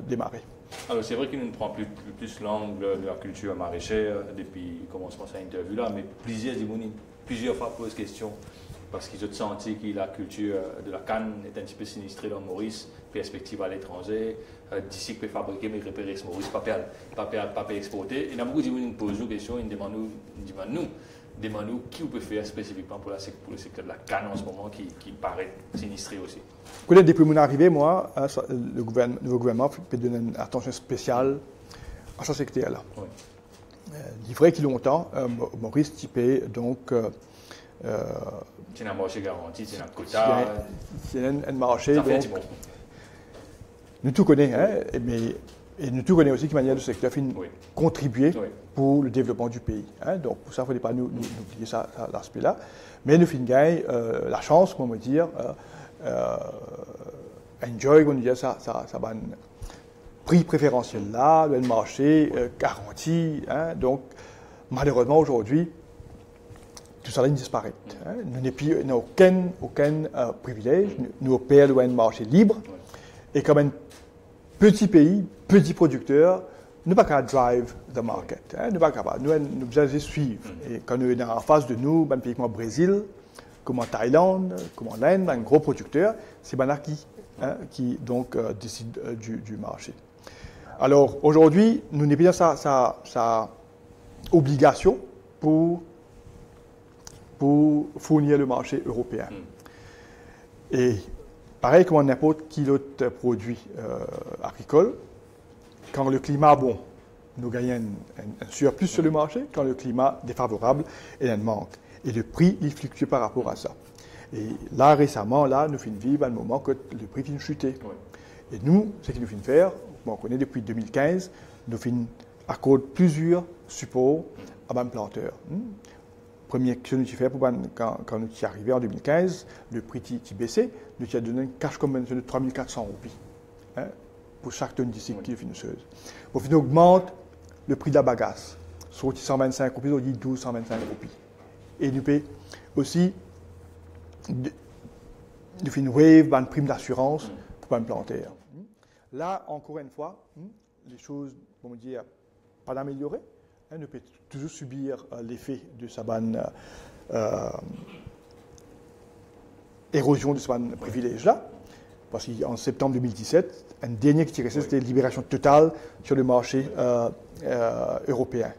démarrer. Alors c'est vrai qu'il nous prend plus l'angle de la culture maraîchère depuis le commencement de cette interview-là, mais plusieurs fois posent question parce qu'ils ont senti que la culture de la canne est un petit peu sinistrée dans Maurice, perspective à l'étranger, d'ici que peut fabriquer, mais repérer ce Maurice, pas exporter. Et il y a beaucoup de gens qui posent des questions, ils demandent nous qui on peut faire spécifiquement pour le secteur de la canne en ce moment qui paraît sinistré aussi. Depuis mon arrivée, moi, le gouvernement peut donner une attention spéciale à ce secteur-là. Oui. Il est vrai qu'il y a longtemps, Maurice typé donc. C'est un marché garanti, c'est un quota. C'est un marché. Ça fait un petit bon. Nous tout connaissons, et nous tout connaissons aussi que manière de secteur contribuer pour le développement du pays. Donc pour ça, il ne faut pas nous oublier ça, l'aspect-là. Mais nous finissons la chance, comment dire, enjoy, on dit ça va un prix préférentiel là, le marché garanti. Donc malheureusement aujourd'hui, tout ça disparaît. Nous n'avons aucun privilège. Nous opérons un marché libre. Et comme un petit pays, petit producteur, nous ne pouvons pas drive the market. Nous ne pouvons pas. Nous devons suivre. Et quand nous sommes en face de nous, un pays comme le Brésil, comme en Thaïlande, comme en Inde, un gros producteur, c'est Bana qui donc décide du marché. Alors aujourd'hui, nous n'avons pas sa obligation pour fournir le marché européen. Et pareil comme n'importe quel autre produit agricole, quand le climat est bon, nous gagnons un surplus sur le marché. Quand le climat est défavorable, il y a un manque. Et le prix, il fluctue par rapport à ça. Et là, récemment, nous finissons vivre un moment que le prix finit de chuter. Oui. Et nous, ce que nous finissons faire, on connaît depuis 2015, nous finissons accorder plusieurs supports à un planteur. Premier que nous avons fait quand nous sommes arrivés en 2015, le prix qui baissait, nous avons donné un cash convention de 3400 roupies pour chaque tonne d'ici qui est finisseuse. Au final, on augmente le prix de la bagasse. Sur 125 roupies, on dit 1225 roupies. Et nous payons aussi nous faisons une wave, une prime d'assurance pour un planteur. Là, encore une fois, les choses, on va dire, pas d'améliorer. Nous pouvons toujours subir l'effet de sa érosion de ce privilège-là. Parce qu'en septembre 2017, un dernier qui restait, c'était libération totale sur le marché européen.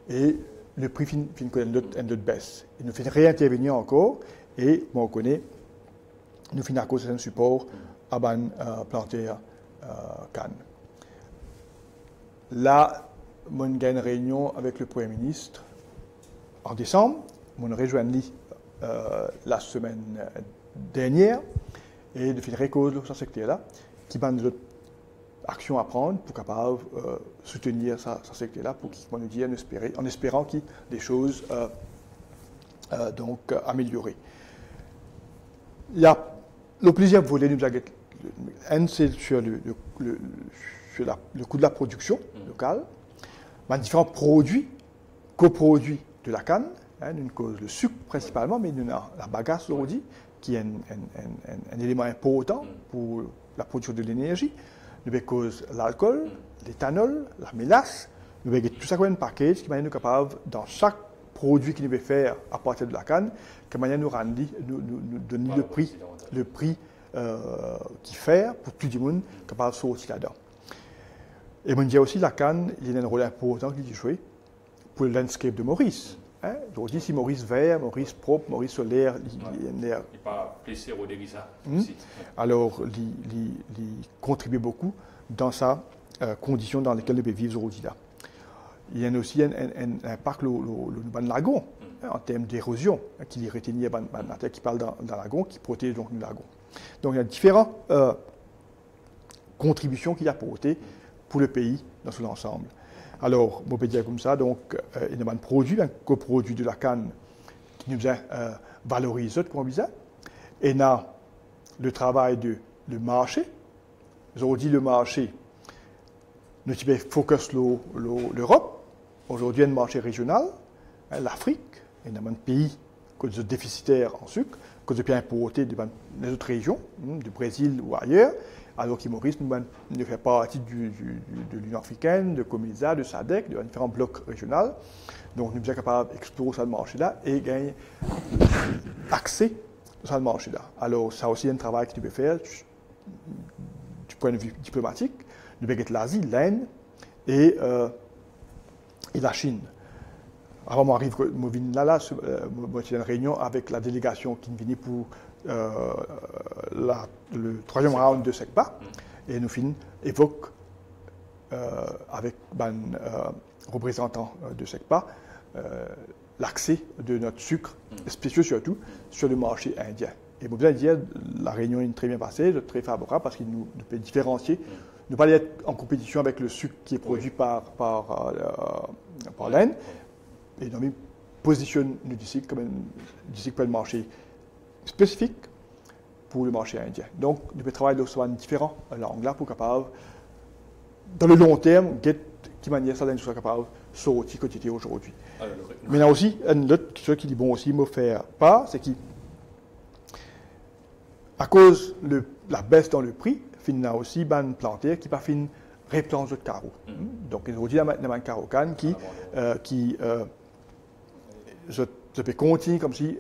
Et le prix finit une autre baisse. Et nous faisons réintervenir encore. Et, on connaît, nous finissons à cause d'un support à ban plantaire canne. Là, on a une réunion avec le Premier ministre en décembre. On a rejoint la semaine dernière. Et nous finissons cause sur ce secteur-là, qui a des actions à prendre pour capable soutenir ce secteur-là, pour qu'il nous dise en espérant qu'il y ait des choses donc améliorées. Il y a plusieurs volets. Un, c'est sur le coût de la production locale. Il y a différents produits, coproduits de la canne. Une cause le sucre principalement, mais il y a la bagasse aujourd'hui, qui est un élément important pour la production de l'énergie. Nous avons l'alcool, l'éthanol, la mélasse. Nous avons tout ça comme un package qui nous capable, dans chaque produit qui nous veut faire à partir de la canne, que nous donner le prix qui fait pour tout le monde capable de sortir là-dedans. Et on dit aussi la canne, il y a un rôle important qui joue pour le landscape de Maurice. Hein? Donc, si Maurice vert, Maurice propre, Maurice solaire, il n'est pas plaisir au début ça. Alors, il contribue beaucoup dans sa condition dans lesquelles il peut vivre aujourd'hui. Il y a aussi un impact le lagon en termes d'érosion qui retenait la terre qui parle dans le lagon, qui protège donc le lagon. Donc, il y a différentes contributions qu'il a apportées pour le pays dans son ensemble. Alors, on peut dire comme ça, donc, il y a un produit, un coproduit de la canne qui nous a valorisé, comme on disait. Et il y a le travail du marché. Aujourd'hui, le marché, nous avons focus l'Europe. Aujourd'hui, il y a un marché régional, l'Afrique, il y a un pays qui est déficitaire en sucre, qui est bien importé des autres régions, du Brésil ou ailleurs. Alors que Maurice ne fait partie de l'Union africaine, de COMESA, de SADC, de différents blocs régionaux. Donc, nous sommes capables d'explorer ce marché-là et gagner accès à ce marché-là. Alors, ça aussi un travail que tu peux faire du point de vue diplomatique. Nous avons l'Asie, l'Inde et la Chine. Avant, moi, j'arrive là, j'ai une réunion avec la délégation qui vient pour le troisième round de SECPA et nous évoquons avec un représentant de SECPA l'accès de notre sucre, spéciaux surtout, sur le marché indien. Et je veux dire, la réunion est très bien passée, très favorable parce qu'il nous peut différencier, ne pas être en compétition avec le sucre qui est produit par l'Inde, et nous positionne nous d'ici comme un marché spécifique pour le marché indien. Donc, nous pouvons travailler sur différentes langues pour capable, dans le long terme, qui manière ça soit capable de sortir quotidien aujourd'hui. Maintenant aussi, un autre chose qui est bon aussi, me faire pas, c'est qu'à cause de la baisse dans le prix, il y a aussi une plantaire qui pas fin réplanche de carreaux. Donc, aujourd'hui, il y a un carreau canne qui je peux continuer comme si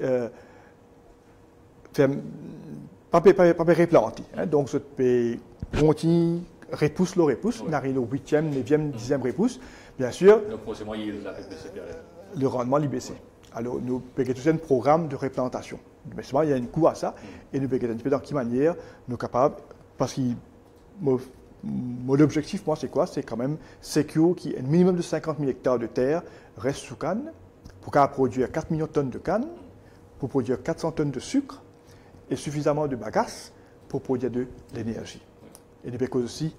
pas replanter. Donc, je peux continuer, repousse, on arrive au 8e, 9e, 10e repousse. Bien sûr, le rendement est baissé. Alors, nous payons tout un programme de replantation. Mais souvent, il y a un coût à ça. Et nous payons un petit peu dans quelle manière nous sommes capables, parce que mon objectif, moi, c'est quoi? C'est quand même sécure qu'il y ait un minimum de 50 000 hectares de terre reste sous canne pour produire 4 millions de tonnes de canne, pour produire 400 tonnes de sucre et suffisamment de bagasse pour produire de l'énergie. Et nous avons aussi,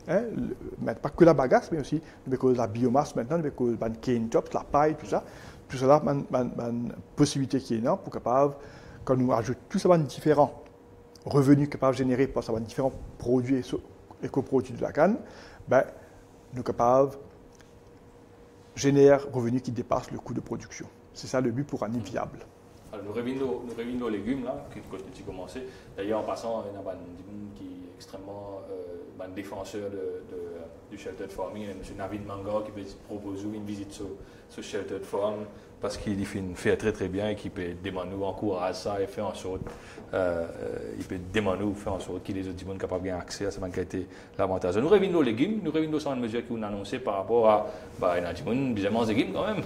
pas que la bagasse, mais aussi nous avons la biomasse maintenant, nous avons le cane tops, la paille, tout ça. Tout cela, une possibilité qui est énorme pour capable, quand nous ajoutons tout ça, différents revenus capables de générer par ça, différents produits et coproduits de la canne, nous sommes capables de générer revenus qui dépassent le coût de production. C'est ça le but pour un viable. Alors, nous revenons nos légumes, là, que tu as commencé. D'ailleurs, en passant, il y a un qui est extrêmement défenseur du sheltered farming. Il y a M. Navid Manga qui peut proposer une visite sur sheltered farm parce qu'il fait très très bien et qu'il peut demander nous encourager ça et faire en sorte il peut demander ou faire en sorte que les autres sont capables d'avoir accès à cette qualité l'avantage. Nous revenons nos légumes, nous revenons sur une mesure qu'on a annoncée par rapport à il y a des gens légumes quand même.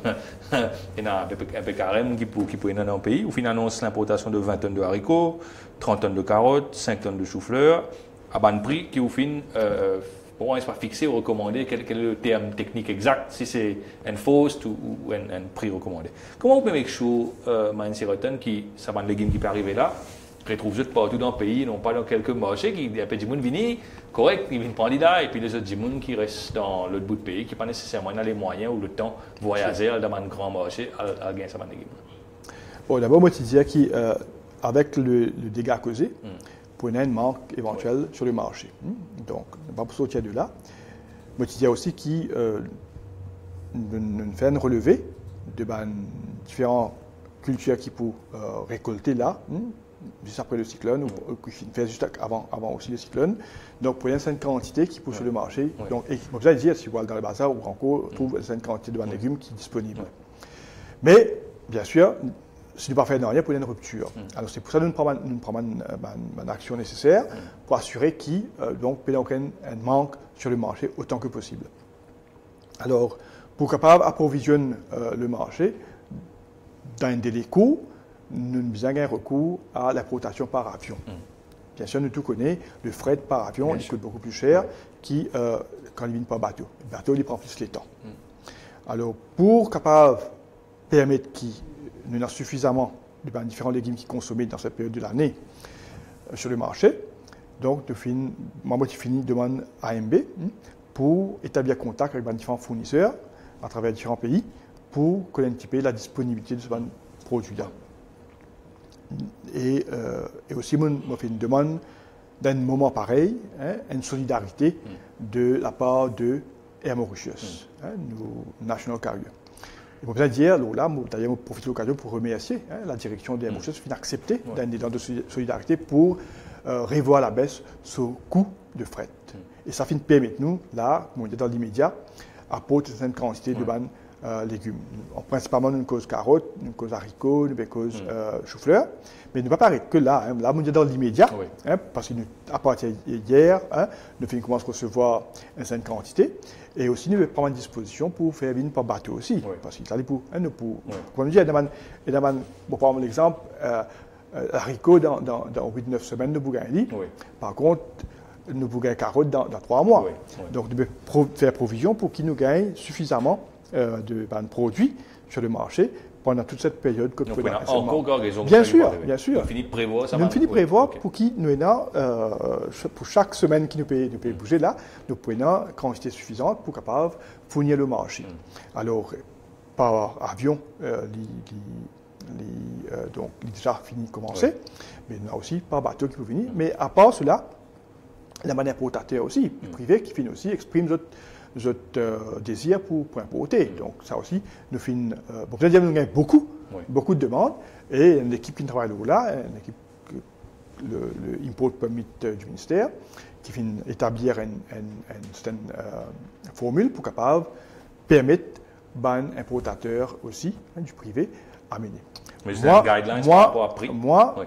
Il y a un peu carême qui peut être dans un pays où on annonce l'importation de 20 tonnes de haricots, 30 tonnes de carottes, 5 tonnes de chou-fleur à bas prix qui au fin pour moi, il n'est pas fixé ou recommandé. Quel est le terme technique exact, si c'est un forced ou un prix recommandé. Comment on peut mettre chaud une siroton qui, ça va un légume qui peut arriver là, retrouve juste partout dans le pays, non pas dans quelques marchés, qui a des gens qui viennent correct, ils viennent candidat, et puis les autres gens qui restent dans l'autre bout du pays, qui n'ont pas nécessairement les moyens ou le temps de voyager dans un grand marché à gagner ça légume. Bon, d'abord, moi, je dirais qu'avec le dégât causé, pour une manque éventuelle sur le marché. Donc, on va pas sortir de là. Mais il y a aussi qui nous fait un relevé de différentes cultures qui peuvent récolter là, juste après le cyclone, ou qui fait juste avant aussi le cyclone. Donc, pour une certaine quantité qui pousse sur le marché. Donc, et comme ça, dire, si vous allez dans le bazar ou Branco, on trouve une certaine quantité de légumes qui est disponible. Mais, bien sûr, si nous ne pas faire rien, pour une rupture. Alors, c'est pour ça que nous prenons une action nécessaire pour assurer qu'il n'y ait aucun manque sur le marché autant que possible. Alors, pour capable approvisionner le marché dans un délai court, nous avons un recours à l'importation par avion. Bien sûr, nous tout connaissons, le fret par avion, il coûte beaucoup plus cher quand il vient par bateau. Le bateau, il prend plus le temps. Alors, pour capable permettre qu'il nous avons suffisamment de différents légumes qui sont consommés dans cette période de l'année sur le marché, donc, moi, je finis demande AMB pour établir contact avec différents fournisseurs à travers différents pays pour connaître la disponibilité de ce produit-là. Et aussi, je fais une demande d'un moment pareil, une solidarité de la part de Air Mauritius, nos National Carrier. Et pour bien dire, là, d'ailleurs, je profite de l'occasion pour remercier la direction de Air Mauritius qui a accepté d'un élan de solidarité pour revoir à la baisse ce coût de fret. Et ça permet nous, là, dans l'immédiat, apporter une certaine quantité de légumes. Principalement, une cause carotte, une cause haricots, une cause chou-fleur. Mais ne pas arrêter que là. Là, dans l'immédiat, parce qu'à partir d'hier, nous commençons à recevoir une certaine quantité. Et aussi, nous prendre une disposition pour faire venir par bateau aussi. Parce qu'il pour comme je dis, pour prendre l'exemple, haricot dans 8-9 semaines, nous pouvons gagner. Par contre, nous pouvons gagner carottes dans 3 mois. Donc, nous devons faire provision pour qu'ils nous gagnent suffisamment de produits sur le marché pendant toute cette période que nous avons encore raison. Bien sûr. Nous finissons de prévoir ça. Nous finissons de prévoir pour qu'ils nous pour chaque semaine qui nous paye bouger là, nous prenons une quantité suffisante pour capable fournir le marché. Alors, par avion, donc, il est déjà fini de commencer, mais il y a aussi par bateau qui peut venir. Mais à part cela, la manière importateur aussi, le privé qui finit aussi exprime notre désir pour importer. Donc ça aussi, nous finissons. Pour dire, nous avons beaucoup de demandes et une équipe qui travaille là, une équipe le import permit du ministère, qui finit établir une certaine formule pour capable permettre aux importateurs aussi du privé à mener. Mais c'est un guideline par rapport à prix. Moi,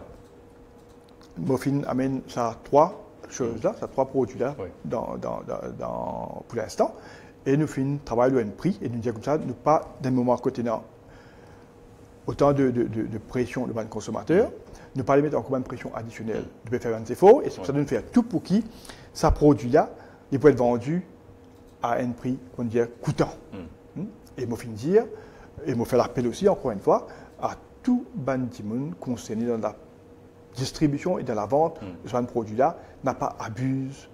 amène ça 3 choses-là, ça 3 produits-là pour l'instant. Et nous finissons travailler le prix et nous disons comme ça, nous pas d'un moment à côté autant de pression de consommateur, ne pas les mettre encore une pression additionnelle. Nous devons faire un effort et c'est pour ça que nous faire tout pour qui ça produit-là, il peut être vendu à un prix qu'on dit coûtant. Et moi fin dire, et moi faire l'appel aussi encore une fois à tout bandimon concerné dans la distribution et dans la vente de ce produit-là n'a pas abusé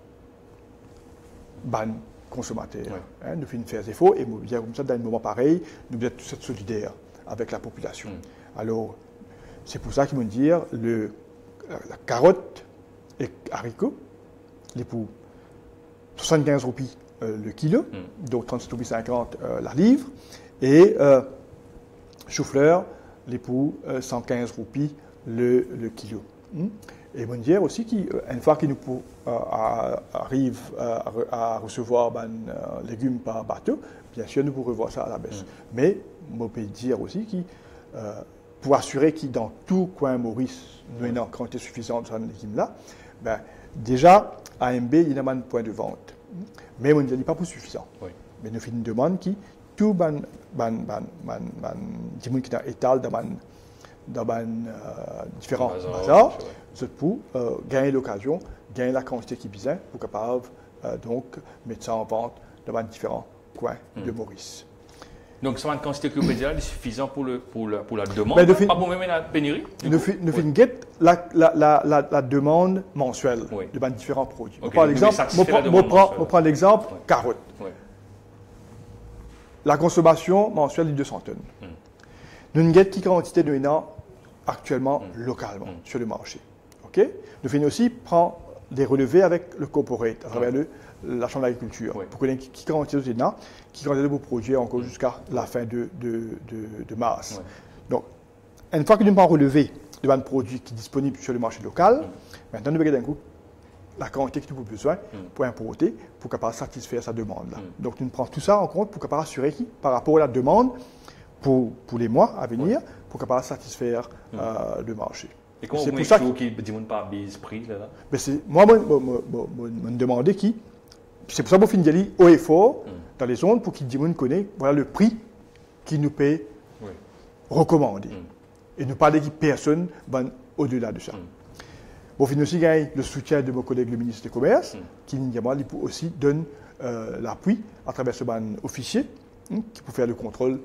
ban consommateur. Nous faisons faire des efforts et nous disons comme ça dans un moment pareil, nous devons tous être solidaires avec la population. Alors, c'est pour ça qu'ils vont dire la carotte et haricots, les pour 75 roupies le kilo, donc 37,50 roupies la livre, et chou-fleur, les pour 115 roupies le kilo. Et ils vont dire aussi qu'une fois qu'ils nous arrivent à recevoir des légumes par bateau, bien sûr, nous pourrons revoir ça à la baisse. Mais on peut dire aussi que pour assurer que dans tout coin Maurice, nous avons une quantité suffisante de ces légumes-là, déjà, AMB, il y a un point de vente. Mais on ne dit pas pour suffisant. Mais nous faisons une demande qui, tout les gens qui sont étalés dans différents bazars, c'est pour gagner l'occasion, gagner la quantité qui est besoin pour capable donc mettre ça en vente dans différents coins de Maurice. Donc, c'est une quantité que vous pouvez dire est suffisante pour la demande, pas pour même la pénurie. Nous faisons la demande mensuelle de différents produits. Par exemple, on prend l'exemple carotte. La consommation mensuelle est de 200 tonnes. Nous avons une quantité de actuellement localement sur le marché. Nous faisons aussi prendre des relevés avec le corporate à travers la Chambre d'agriculture pour connaître qui quantité de qui quantité de produire encore jusqu'à la fin de mars. Donc, une fois que nous avons relevé de produits qui sont disponibles sur le marché local. Maintenant, nous regardons d'un coup la quantité que nous avons besoin pour importer, pour capable satisfaire sa demande. Là. Donc, nous prenons tout ça en compte pour capable assurer qui, par rapport à la demande pour les mois à venir, pour capable satisfaire le marché. Et comment vous savez qui ne dit pas bise prix là? Moi, je me demandais qui. C'est pour ça que je finis d'aller haut et fort dans les zones pour qu'ils disent connaît voilà le prix qui nous paye recommander. Et ne parler de personne au-delà de ça. Bon, fin aussi gagner le soutien de mon collègue le ministre du Commerce, qui aussi donne l'appui à travers ce officier qui peut faire le contrôle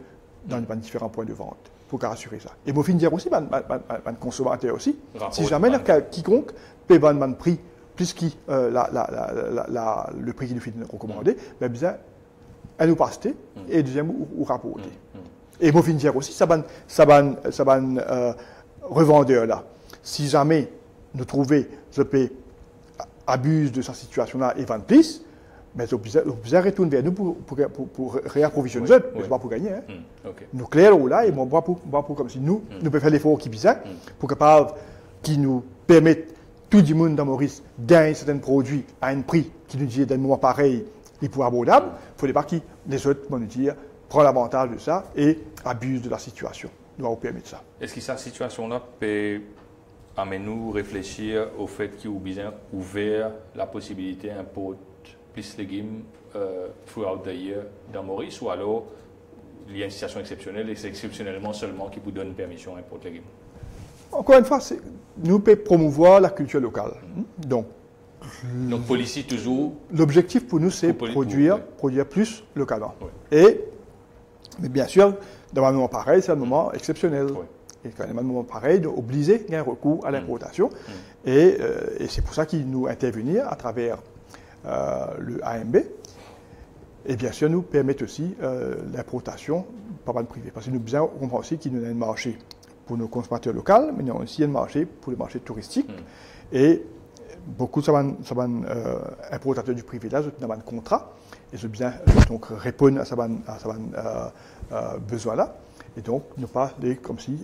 dans les différents points de vente pour assurer ça. Et mon fin dire aussi, les consommateurs aussi, si jamais quiconque paie un prix plus que le prix qui nous fait recommander, ben bien, elle nous passe et deuxième ou rapporter. Et mon fin dire aussi, ça revendeur là. Si jamais nous trouvons ce pays abuse de sa situation là et vend plus, mais nous retourner vers nous pour réapprovisionner, mais pas pour gagner. Hein. Nous clairons là et moi pour comme si nous pouvons faire l'effort qui bizarre pour capable qui nous permettent tout le monde dans Maurice gagner certains produits à un prix qui nous dit d'un moment pareil et pour abordable. Il ne faut pas que les autres vont nous dire prend l'avantage de ça et abuse de la situation. Nous allons permettre ça. Est-ce que cette situation-là peut amener nous à réfléchir au fait qu'il y a ouvert la possibilité d'importer plus de légumes throughout the year dans Maurice, ou alors il y a une situation exceptionnelle et c'est exceptionnellement seulement qui vous donne permission d'importer les légumes? Encore une fois, nous pouvons promouvoir la culture locale. Donc, policy toujours. L'objectif pour nous, c'est produire plus localement. Mais bien sûr, dans un moment pareil, c'est un moment exceptionnel. Et quand il y a un moment pareil, d'obliger un recours à l'importation. Et c'est pour ça qu'il nous intervenir à travers le AMB. Et bien sûr, nous permettent aussi l'importation par bande privée. Parce que nous bien comprendre aussi qu'il y a un marché pour nos consommateurs locaux, mais il y a aussi un marché pour le marché touristique. Et beaucoup de importateurs du privé là, ils ont un contrat. Et je bien donc répondre à ces besoins-là. Et donc, ne pas les comme si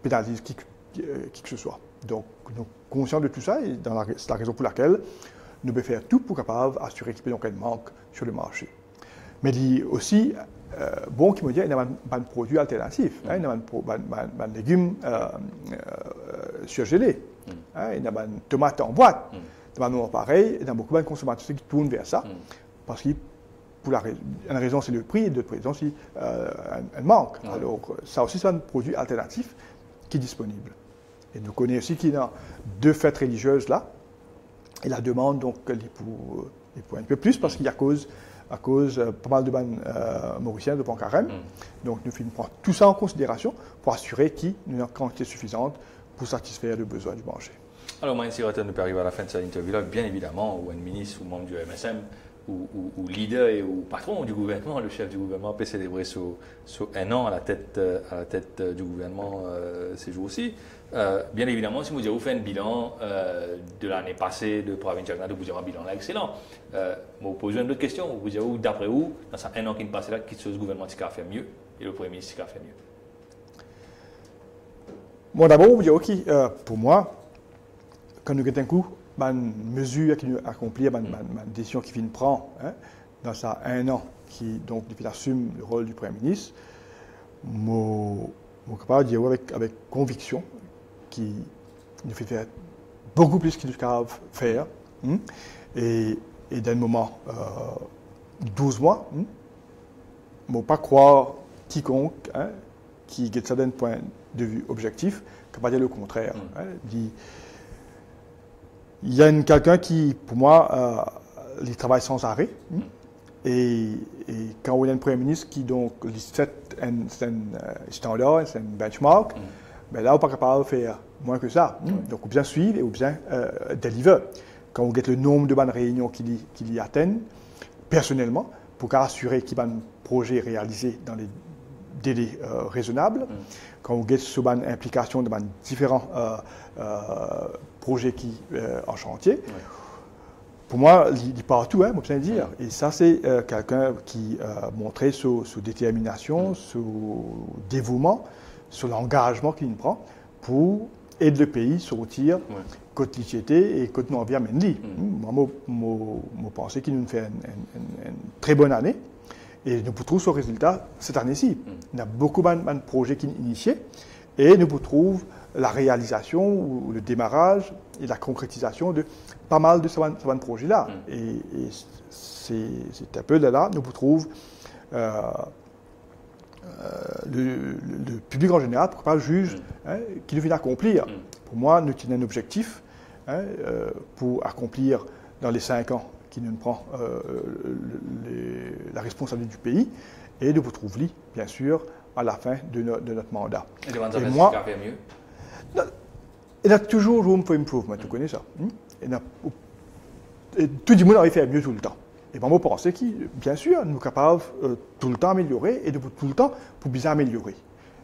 pénalise qui que ce soit. Donc, nous sommes conscients de tout ça et c'est la raison pour laquelle nous devons faire tout pour capable assurer qu'il y ait un manque sur le marché. Mais il y a aussi, bon, qui me dit qu'il y a un produit alternatif, il y a un légume surgelé, il y a un tomate en boîte. Dans un moment pareil, il y a beaucoup de consommateurs qui tournent vers ça, parce que pour une raison c'est le prix, et d'autres raisons c'est un manque. Alors ça aussi c'est un produit alternatif qui est disponible. Et nous connaissons aussi qu'il y a 2 fêtes religieuses là, et la demande donc pour un peu plus parce qu'il y a à cause pas mal de Mauriciens de Pancarène. Donc nous prenons tout ça en considération pour assurer qu'il y a une quantité suffisante pour satisfaire le besoin du marché. Alors, moi, si nous arrivons à la fin de cette interview-là, bien évidemment, ou un ministre ou membre du MSM, ou leader et ou patron du gouvernement, le chef du gouvernement peut célébrer sur un an à la tête du gouvernement ces jours-ci. Bien évidemment, si vous faites un bilan de l'année passée de Province Jagna, vous avez un bilan là excellent. Vous posez une autre question, vous dites d'après vous, dans ces un an qui est passé là, qui ce gouvernement qui a fait mieux et le Premier ministre qui a fait mieux? Bon, d'abord, vous dites, OK, pour moi, quand nous avons un coup, ma mesure qui nous accomplit, ma décision qui vient de prendre dans ça un an, qui donc depuis assume le rôle du Premier ministre, mon capable de dire avec conviction qui nous fait faire beaucoup plus qu'il nous capable faire et d'un moment 12 mois, ne pas croire quiconque qui a certains points de vue objectifs, capable de dire le contraire. Il y a quelqu'un qui, pour moi, il travaille sans arrêt. Et quand on a un Premier ministre qui donc set un standard, c'est un benchmark, ben là, on n'est pas capable de faire moins que ça. Donc, on bien suivre et on bien deliver. Quand on regarde le nombre de bonnes réunions qu'il y atteignent, personnellement, pour assurer qu'il y a un projet réalisé dans les délais raisonnables, quand on regarde sur l'implication de différents projets qui en chantier, pour moi, il est partout, moi je dire. Et ça, c'est quelqu'un qui a montré sur détermination, sur dévouement, sur l'engagement qu'il prend pour aider le pays sortir côté l'ICT et côté nous envie amener. Moi, je pense qu'il nous fait une très bonne année et nous pouvons trouver ce résultat cette année-ci. Il y a beaucoup de projets qui sont initiés et nous pouvons trouver la réalisation ou le démarrage et la concrétisation de pas mal de ces projets-là. Et c'est un peu de là nous pouvons trouver le public en général, pourquoi pas le juge, qui nous vient accomplir. Pour moi, nous tenons un objectif pour accomplir dans les 5 ans qui nous prend la responsabilité du pays et de vous trouver, bien sûr, à la fin de notre mandat. Et moi, faire mieux? Il y a toujours room for improvement, tu connais ça. Et tout le monde a fait mieux tout le temps. Et moi, je pense que, bien sûr, nous sommes capables tout le temps d'améliorer et de tout le temps pour bien améliorer.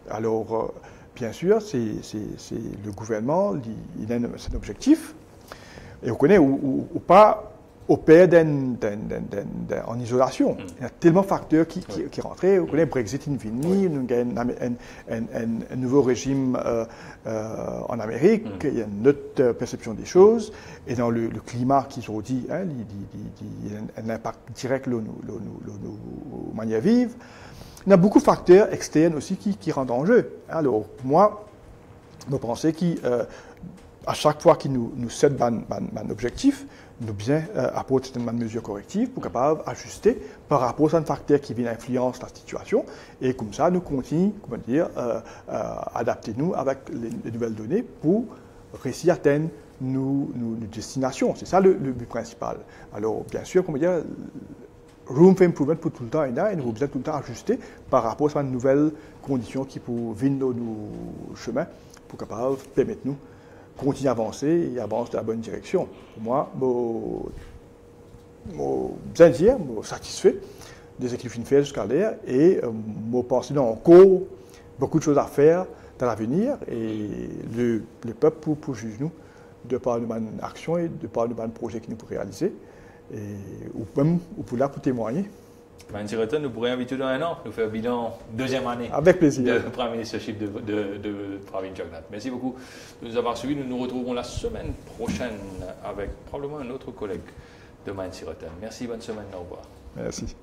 Alors, bien sûr, c'est le gouvernement, il a un objectif. Et on connaît, ou pas, au pays en isolation. Il y a tellement de facteurs qui rentrent. On connaît le Brexit infini, nous avons un nouveau régime en Amérique, il y a une autre perception des choses. Et dans le climat qui sont dit, il y a un impact direct sur nos manières de vivre. Il y a beaucoup de facteurs externes aussi qui rentrent en jeu. Alors, moi, je pense qu'à chaque fois qu'il nous set un objectif, nous bien apporter certaines mesures correctives pour capable ajuster par rapport à un facteur qui vient influencer la situation et comme ça nous continuons adapter nous avec les nouvelles données pour réussir à atteindre nos destinations. C'est ça le but principal. Alors bien sûr, room for improvement pour tout le temps et nous avons besoin tout le temps ajuster par rapport à une nouvelle condition qui peut venir dans nos chemins pour capable permettre nous continue à avancer et avancer dans la bonne direction. Pour moi, je suis satisfait des équipes qui fait jusqu'à l'air et je pense qu'il y a encore beaucoup de choses à faire dans l'avenir et le peuple pour juger nous de par nos actions et de par nos projets que nous pouvons réaliser ou même pour là pour témoigner. Monsieur Reton, nous pourrions inviter dans 1 an, nous faire un bilan deuxième année. Avec plaisir. De Prime Ministership de Pravin Jagannath. Merci beaucoup de nous avoir suivis. Nous nous retrouvons la semaine prochaine avec probablement un autre collègue de Monsieur Reton. Merci, bonne semaine, au revoir. Merci.